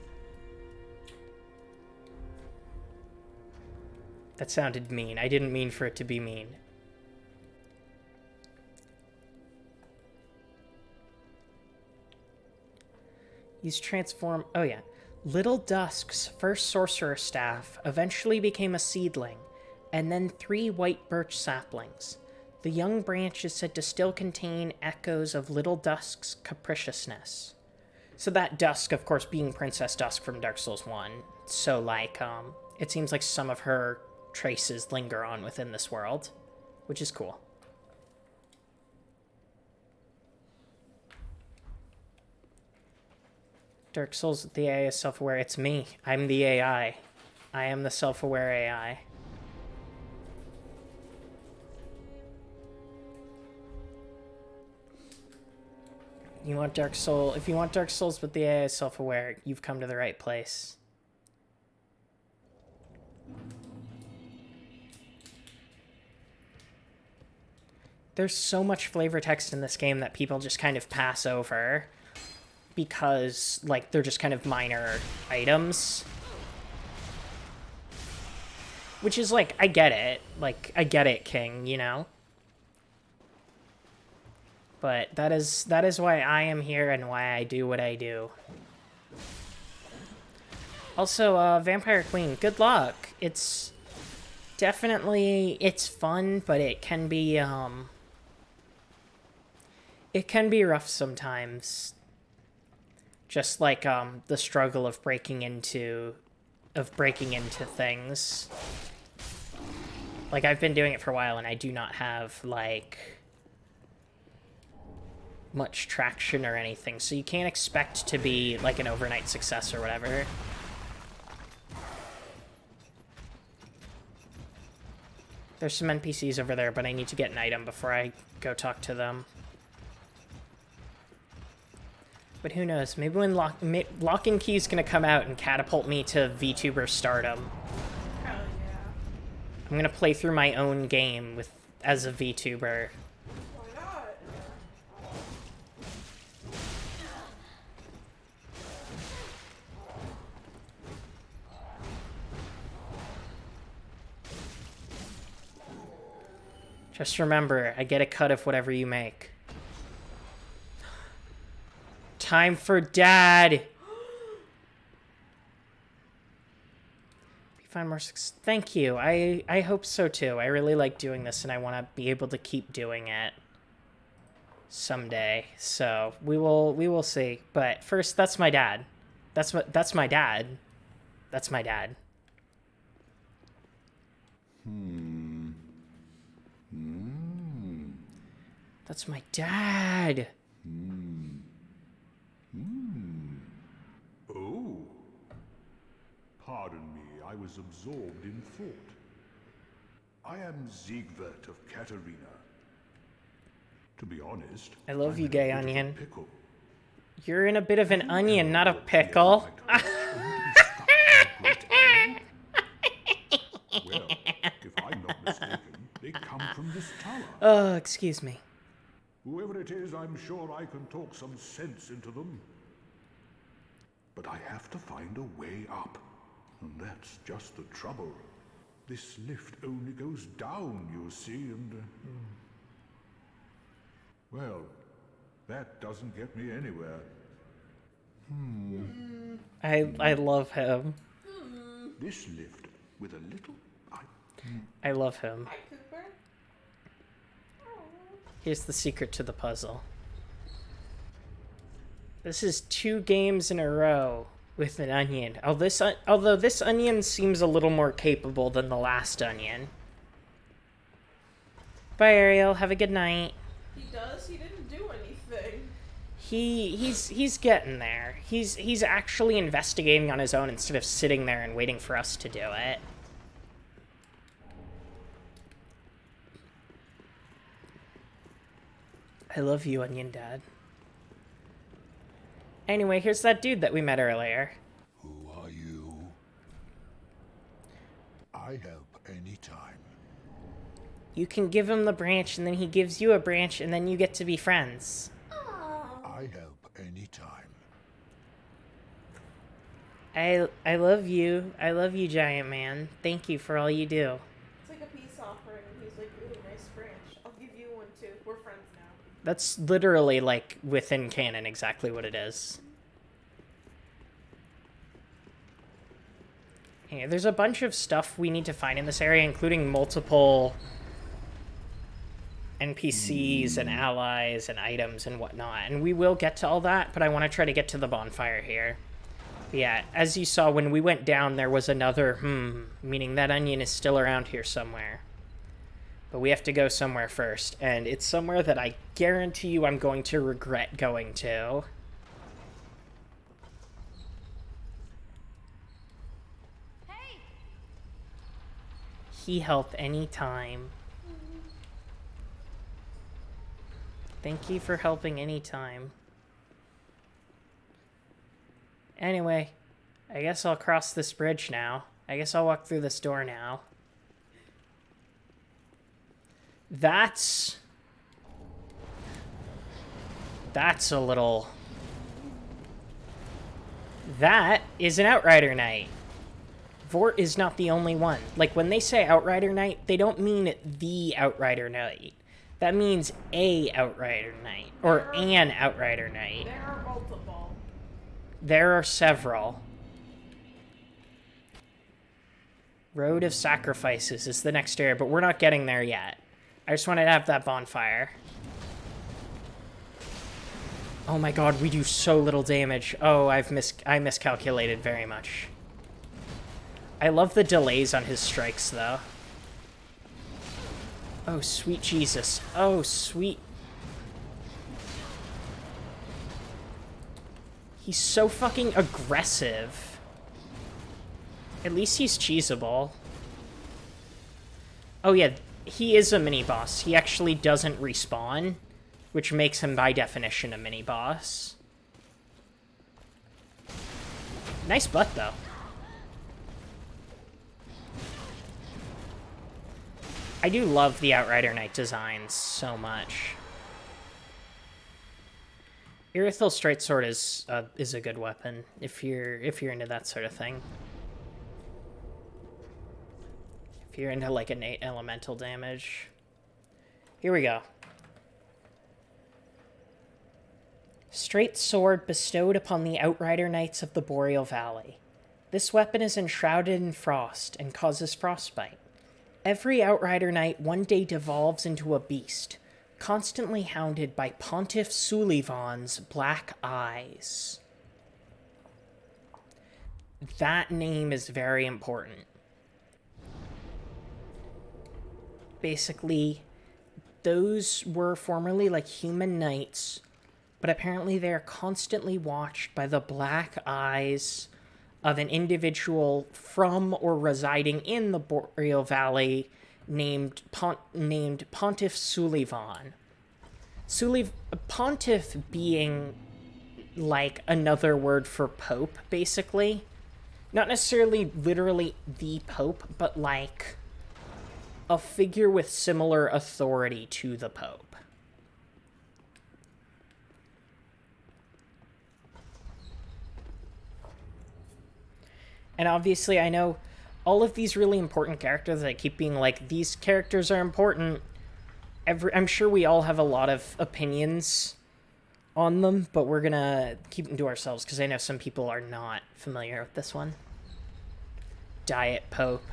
[SPEAKER 1] That sounded mean. I didn't mean for it to be mean. Use transform... Oh, yeah. Little Dusk's first sorcerer staff eventually became a seedling, and then 3 white birch saplings. The young branch is said to still contain echoes of Little Dusk's capriciousness. So that Dusk, of course, being Princess Dusk from Dark Souls 1. So, like, it seems like some of her traces linger on within this world, which is cool. Dark Souls, the AI is self-aware. It's me. I'm the AI. I am the self-aware AI. You want Dark Soul? If you want Dark Souls with the AI is self-aware, you've come to the right place. There's so much flavor text in this game that people just kind of pass over because, like, they're just kind of minor items. Which is, like, I get it. Like, I get it, King, you know? But that is why I am here and why I do what I do. Also, Vampire Queen, good luck. It's definitely, it's fun, but it can be rough sometimes. Just like, the struggle of breaking into things. Like, I've been doing it for a while, and I do not have, like, much traction or anything, so you can't expect to be, like, an overnight success or whatever. There's some NPCs over there, but I need to get an item before I go talk to them. But who knows? Maybe when Lock and Key's gonna come out and catapult me to VTuber stardom.
[SPEAKER 2] Hell yeah.
[SPEAKER 1] I'm gonna play through my own game as a VTuber.
[SPEAKER 2] Why not?
[SPEAKER 1] Just remember, I get a cut of whatever you make. Time for Dad! Find more success. Thank you. I hope so too. I really like doing this and I want to be able to keep doing it someday. So we will see. But first, that's my dad. That's my dad. That's my dad. That's my dad.
[SPEAKER 10] Oh. Pardon me, I was absorbed in thought. I am Siegwart of Katarina. To be honest,
[SPEAKER 1] I love you,
[SPEAKER 10] I'm in a
[SPEAKER 1] gay
[SPEAKER 10] bit of a
[SPEAKER 1] onion.
[SPEAKER 10] pickle.
[SPEAKER 1] You're in a bit of an onion, not a pickle.
[SPEAKER 10] Well, if I'm not mistaken, they come from this tower.
[SPEAKER 1] Oh, excuse me.
[SPEAKER 10] Whoever it is, I'm sure I can talk some sense into them. But I have to find a way up. And that's just the trouble. This lift only goes down, you see, and... well, that doesn't get me anywhere.
[SPEAKER 1] I love him.
[SPEAKER 10] This lift, with a little...
[SPEAKER 1] I love him.
[SPEAKER 2] Hi, Cooper.
[SPEAKER 1] Here's the secret to the puzzle. This is 2 games in a row with an onion. Although this onion seems a little more capable than the last onion. Bye, Ariel. Have a good night.
[SPEAKER 2] He does? He didn't do anything.
[SPEAKER 1] He's getting there. He's actually investigating on his own instead of sitting there and waiting for us to do it. I love you, Onion Dad. Anyway, here's that dude that we met earlier.
[SPEAKER 10] Who are you? I help anytime.
[SPEAKER 1] You can give him the branch, and then he gives you a branch, and then you get to be friends.
[SPEAKER 10] I help anytime.
[SPEAKER 1] I love you. I love you, Giant Man. Thank you for all you do.
[SPEAKER 2] It's like a peace offering. He's like, ooh, nice branch. I'll give you one too. We're friends now.
[SPEAKER 1] That's literally, like, within canon exactly what it is. Yeah, there's a bunch of stuff we need to find in this area, including multiple NPCs and allies and items and whatnot. And we will get to all that, but I want to try to get to the bonfire here. But yeah, as you saw, when we went down, there was another meaning that onion is still around here somewhere. But we have to go somewhere first, and it's somewhere that I guarantee you I'm going to regret going to.
[SPEAKER 3] Hey!
[SPEAKER 1] He help anytime. Thank you for helping anytime. Anyway, I guess I'll cross this bridge now. I guess I'll walk through this door now. That's a little... That is an Outrider Knight. Vort is not the only one. Like, when they say Outrider Knight, they don't mean the Outrider Knight. That means a Outrider Knight, or an Outrider Knight.
[SPEAKER 2] There are multiple.
[SPEAKER 1] There are several. Road of Sacrifices is the next area, but we're not getting there yet. I just wanted to have that bonfire. Oh my god, we do so little damage. Oh, I miscalculated very much. I love the delays on his strikes, though. Oh, sweet Jesus. Oh, sweet. He's so fucking aggressive. At least he's cheesable. Oh yeah, he is a mini-boss. He actually doesn't respawn, which makes him by definition a mini-boss. Nice butt, though. I do love the Outrider Knight designs so much. Irithel Straight Sword is a good weapon if you're into that sort of thing. If you're into like innate elemental damage. Here we go. Straight Sword bestowed upon the Outrider Knights of the Boreal Valley. This weapon is enshrouded in frost and causes frostbite. Every Outrider Knight one day devolves into a beast, constantly hounded by Pontiff Sullivan's black eyes. That name is very important. Basically, those were formerly like human knights, but apparently they're constantly watched by the black eyes of an individual from or residing in the Boreal Valley named Pontiff Sullivan. Pontiff being like another word for Pope, basically. Not necessarily literally the Pope, but like a figure with similar authority to the Pope. And obviously I know all of these really important characters, I keep being like, these characters are important. I'm sure we all have a lot of opinions on them, but we're gonna keep them to ourselves because I know some people are not familiar with this one. Diet Pope.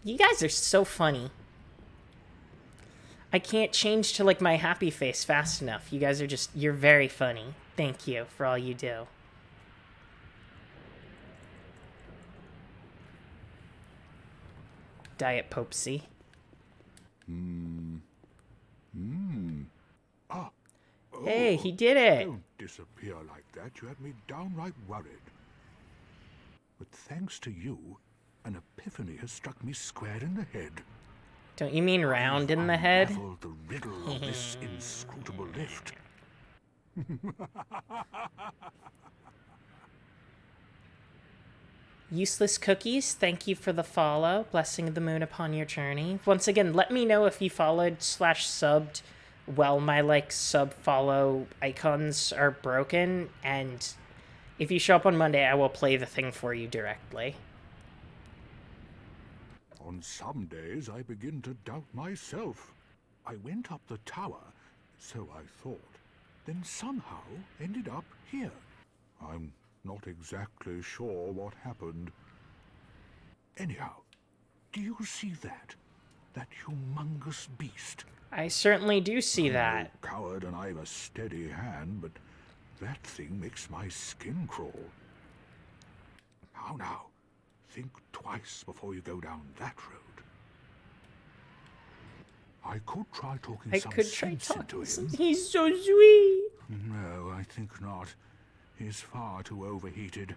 [SPEAKER 1] You guys are so funny. I can't change to like my happy face fast enough. You guys are you're very funny. Thank you for all you do. Diet Popesy.
[SPEAKER 10] Ah.
[SPEAKER 1] Hey, he did it.
[SPEAKER 10] Don't disappear like that. You had me downright worried. But thanks to you, an epiphany has struck me square in the head.
[SPEAKER 1] Don't you mean round in the head?
[SPEAKER 10] Unraveled the riddle of this inscrutable lift.
[SPEAKER 1] Useless Cookies, thank you for the follow. Blessing of the moon upon your journey. Once again, let me know if you followed / subbed while my sub follow icons are broken, and if you show up on Monday, I will play the thing for you directly.
[SPEAKER 10] On some days, I begin to doubt myself. I went up the tower, so I thought, then somehow ended up here. I'm not exactly sure what happened. Anyhow, do you see that? That humongous beast?
[SPEAKER 1] I certainly do see that.
[SPEAKER 10] I'm no coward and I've a steady hand, but that thing makes my skin crawl. Now, think twice before you go down that road. I could try talking some sense into him.
[SPEAKER 1] He's so sweet.
[SPEAKER 10] No, I think not. He's far too overheated.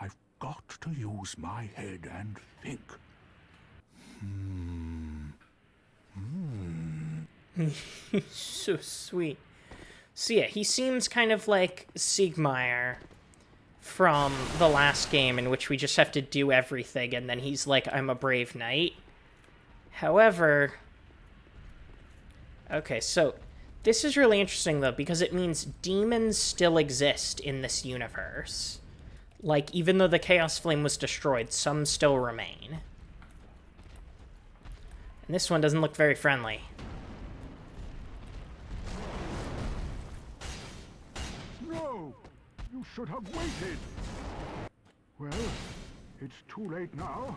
[SPEAKER 10] I've got to use my head and think.
[SPEAKER 1] So sweet. So yeah, he seems kind of like Siegmeyer from the last game, in which we just have to do everything, and then he's like, I'm a brave knight. However... Okay, so this is really interesting, though, because it means demons still exist in this universe. Like, even though the Chaos Flame was destroyed, some still remain. And this one doesn't look very friendly.
[SPEAKER 10] No! You should have waited! Well, it's too late now.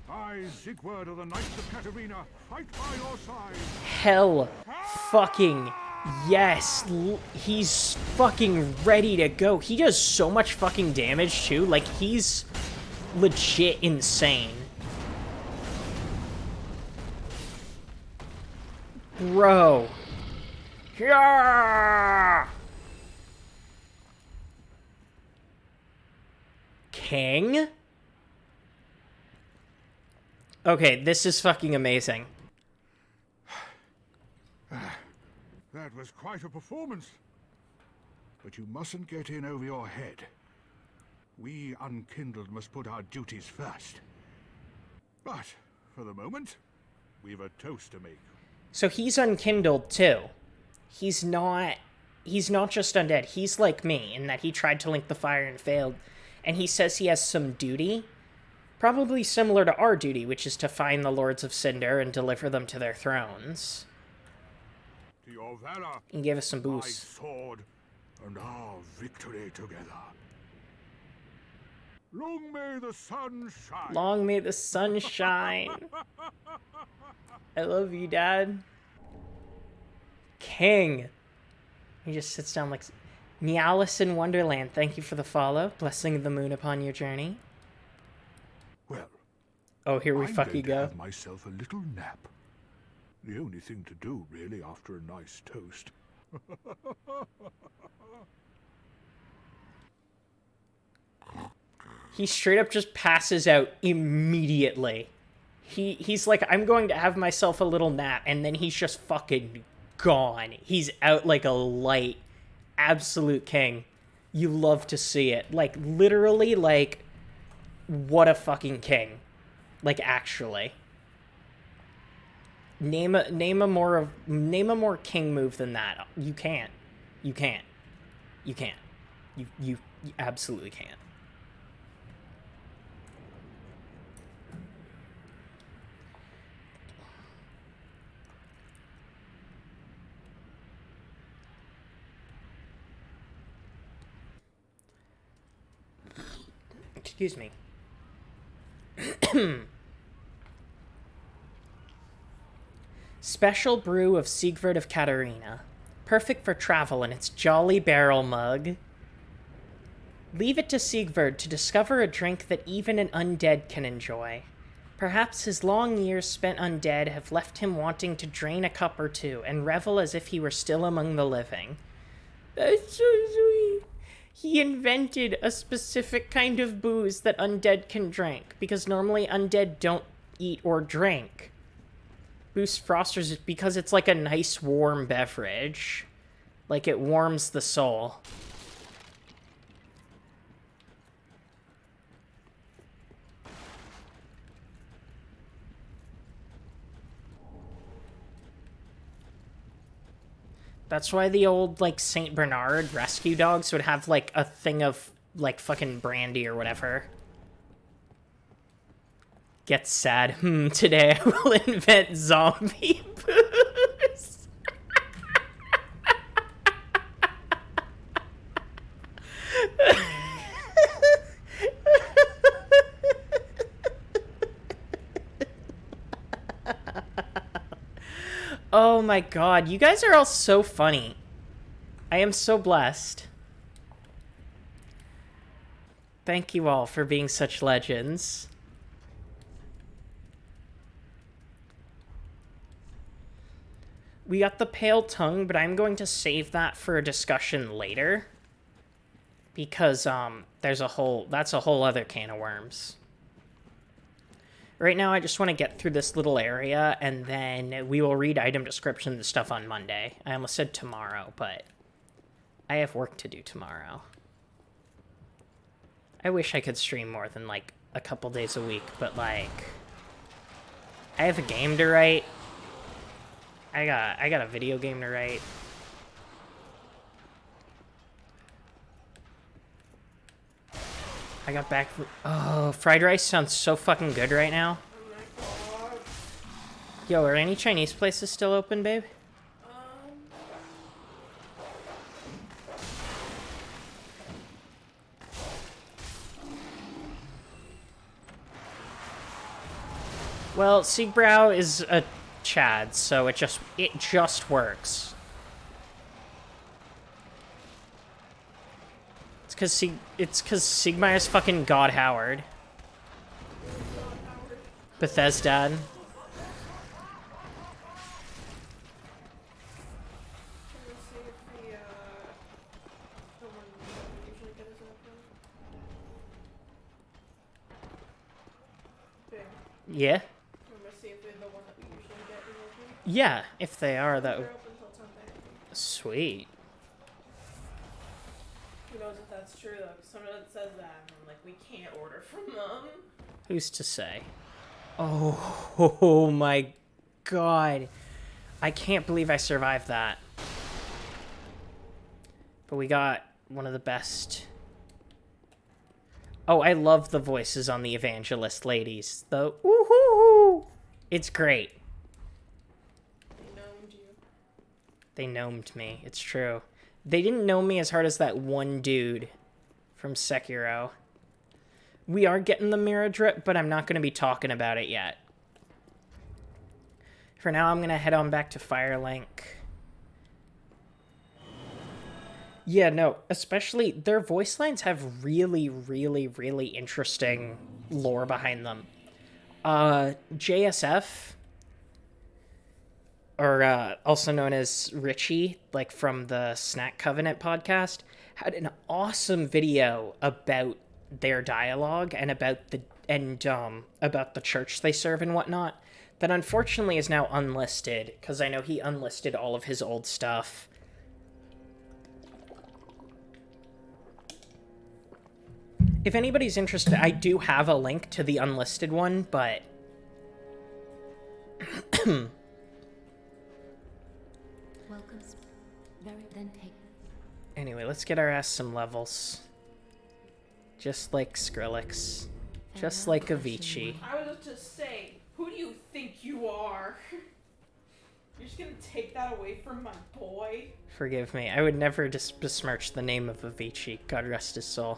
[SPEAKER 10] I, Siegward of the Knights of Katarina, fight by your side!
[SPEAKER 1] Hell fucking yes! He's fucking ready to go. He does so much fucking damage, too. Like, he's legit insane. Bro. Yeah! King? Okay, this is fucking amazing.
[SPEAKER 10] That was quite a performance. But you mustn't get in over your head. We unkindled must put our duties first. But, for the moment, we've a toast to make.
[SPEAKER 1] So he's unkindled, too. He's not just undead. He's like me, in that he tried to link the fire and failed. And he says he has some duty. Probably similar to our duty, which is to find the Lords of Cinder and deliver them to their thrones.
[SPEAKER 10] To your valor,
[SPEAKER 1] and gave us some boosts.
[SPEAKER 10] My sword and our victory together. Long may the sun shine.
[SPEAKER 1] Long may the sun shine. I love you, Dad. King. He just sits down like... Meowlis in Wonderland, thank you for the follow. Blessing of the moon upon your journey.
[SPEAKER 10] Well,
[SPEAKER 1] oh, here we
[SPEAKER 10] I'm
[SPEAKER 1] fucking
[SPEAKER 10] going to have myself a little nap. The only thing to do, really, after a nice toast.
[SPEAKER 1] He straight up just passes out immediately. He's like, I'm going to have myself a little nap, and then he's just fucking gone. He's out like a light. Absolute king. You love to see it. Like, literally, like, what a fucking king. Like, actually. Name a more king move than that. You can't. You can't. You can't. You absolutely can't. Excuse me. Special brew of Siegfried of Katarina. Perfect for travel in its jolly barrel mug. Leave it to Siegfried to discover a drink that even an undead can enjoy. Perhaps his long years spent undead have left him wanting to drain a cup or two and revel as if he were still among the living. That's so sweet. He invented a specific kind of booze that undead can drink, because normally undead don't eat or drink. Boost Frosters because it's like a nice warm beverage. Like it warms the soul. That's why the old, like, St. Bernard rescue dogs would have, like, a thing of, like, fucking brandy or whatever. Get sad. Today I will invent zombie booze. Oh my god, you guys are all so funny. I am so blessed. Thank you all for being such legends. We got the pale tongue, but I'm going to save that for a discussion later. Because, that's a whole other can of worms. Right now, I just want to get through this little area, and then we will read item descriptions and stuff on Monday. I almost said tomorrow, but I have work to do tomorrow. I wish I could stream more than, like, a couple days a week, but, like, I have a game to write. I got a video game to write. I got back from... Oh, fried rice sounds so fucking good right now.
[SPEAKER 2] Oh my god.
[SPEAKER 1] Yo, are any Chinese places still open, babe? Well, Siegbrow is a Chad, so it just works. It's cause Siegmeyer's fucking God Howard. Bethesda. Yeah? Yeah, if they are, that would... Sweet.
[SPEAKER 2] Who knows if that's true, though, because someone says that, and I'm like, we can't order from them.
[SPEAKER 1] Who's to say? Oh my god. I can't believe I survived that. But we got one of the best... Oh, I love the voices on the Evangelist ladies. The woohoo! It's great.
[SPEAKER 2] They gnomed you.
[SPEAKER 1] They gnomed me. It's true. They didn't know me as hard as that one dude from Sekiro. We are getting the mirror drip, but I'm not going to be talking about it yet. For now, I'm going to head on back to Firelink. Yeah, no, especially their voice lines have really, really, really interesting lore behind them. JSF, or also known as Richie, like from the Snack Covenant podcast, had an awesome video about their dialogue and about the church they serve and whatnot, that unfortunately is now unlisted, because I know he unlisted all of his old stuff. If anybody's interested, I do have a link to the unlisted one, but Anyway, let's get our ass some levels. Just like Skrillex. Just like Avicii.
[SPEAKER 2] I was just to say, who do you think you are? You're just gonna take that away from my boy?
[SPEAKER 1] Forgive me. I would never besmirch the name of Avicii. God rest his soul.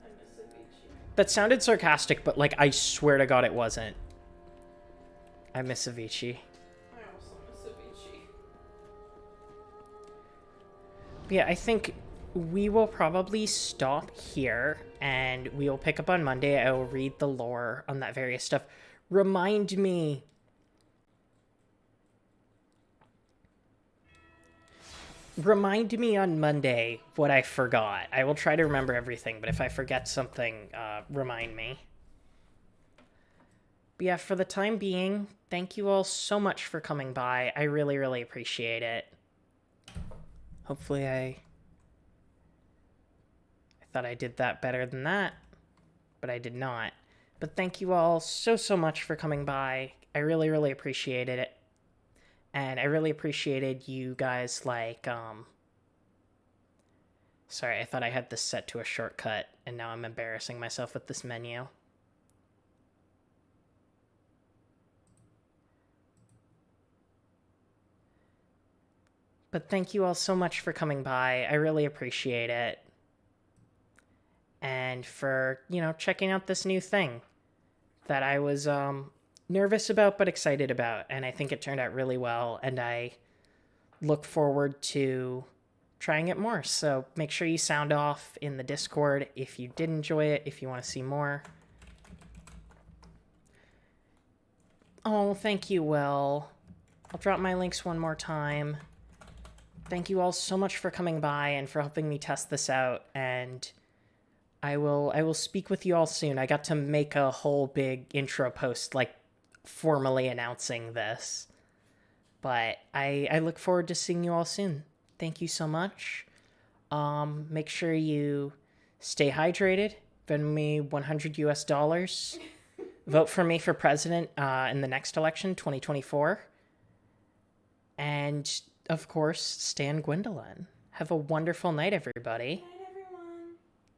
[SPEAKER 2] I miss Avicii.
[SPEAKER 1] That sounded sarcastic, but like, I swear to God it wasn't. I miss Avicii.
[SPEAKER 2] I also miss Avicii.
[SPEAKER 1] Yeah, I think we will probably stop here, and we will pick up on Monday. I will read the lore on that various stuff. Remind me on Monday what I forgot. I will try to remember everything, but if I forget something, remind me. But yeah, for the time being, thank you all so much for coming by. I really, really appreciate it. Hopefully I thought I did that better than that, but I did not. But thank you all so, so much for coming by. I really, really appreciated it. And I really appreciated you guys, like, Sorry, I thought I had this set to a shortcut, and now I'm embarrassing myself with this menu. But thank you all so much for coming by. I really appreciate it. And for, checking out this new thing that I was nervous about but excited about. And I think it turned out really well. And I look forward to trying it more. So make sure you sound off in the Discord if you did enjoy it, if you want to see more. Oh, thank you, Will. I'll drop my links one more time. Thank you all so much for coming by and for helping me test this out, and I will speak with you all soon. I got to make a whole big intro post, like, formally announcing this. But I look forward to seeing you all soon. Thank you so much. Make sure you stay hydrated. Venmo me $100. Vote for me for president in the next election, 2024. And, of course, Stan Gwendolyn. Have a wonderful night, everybody.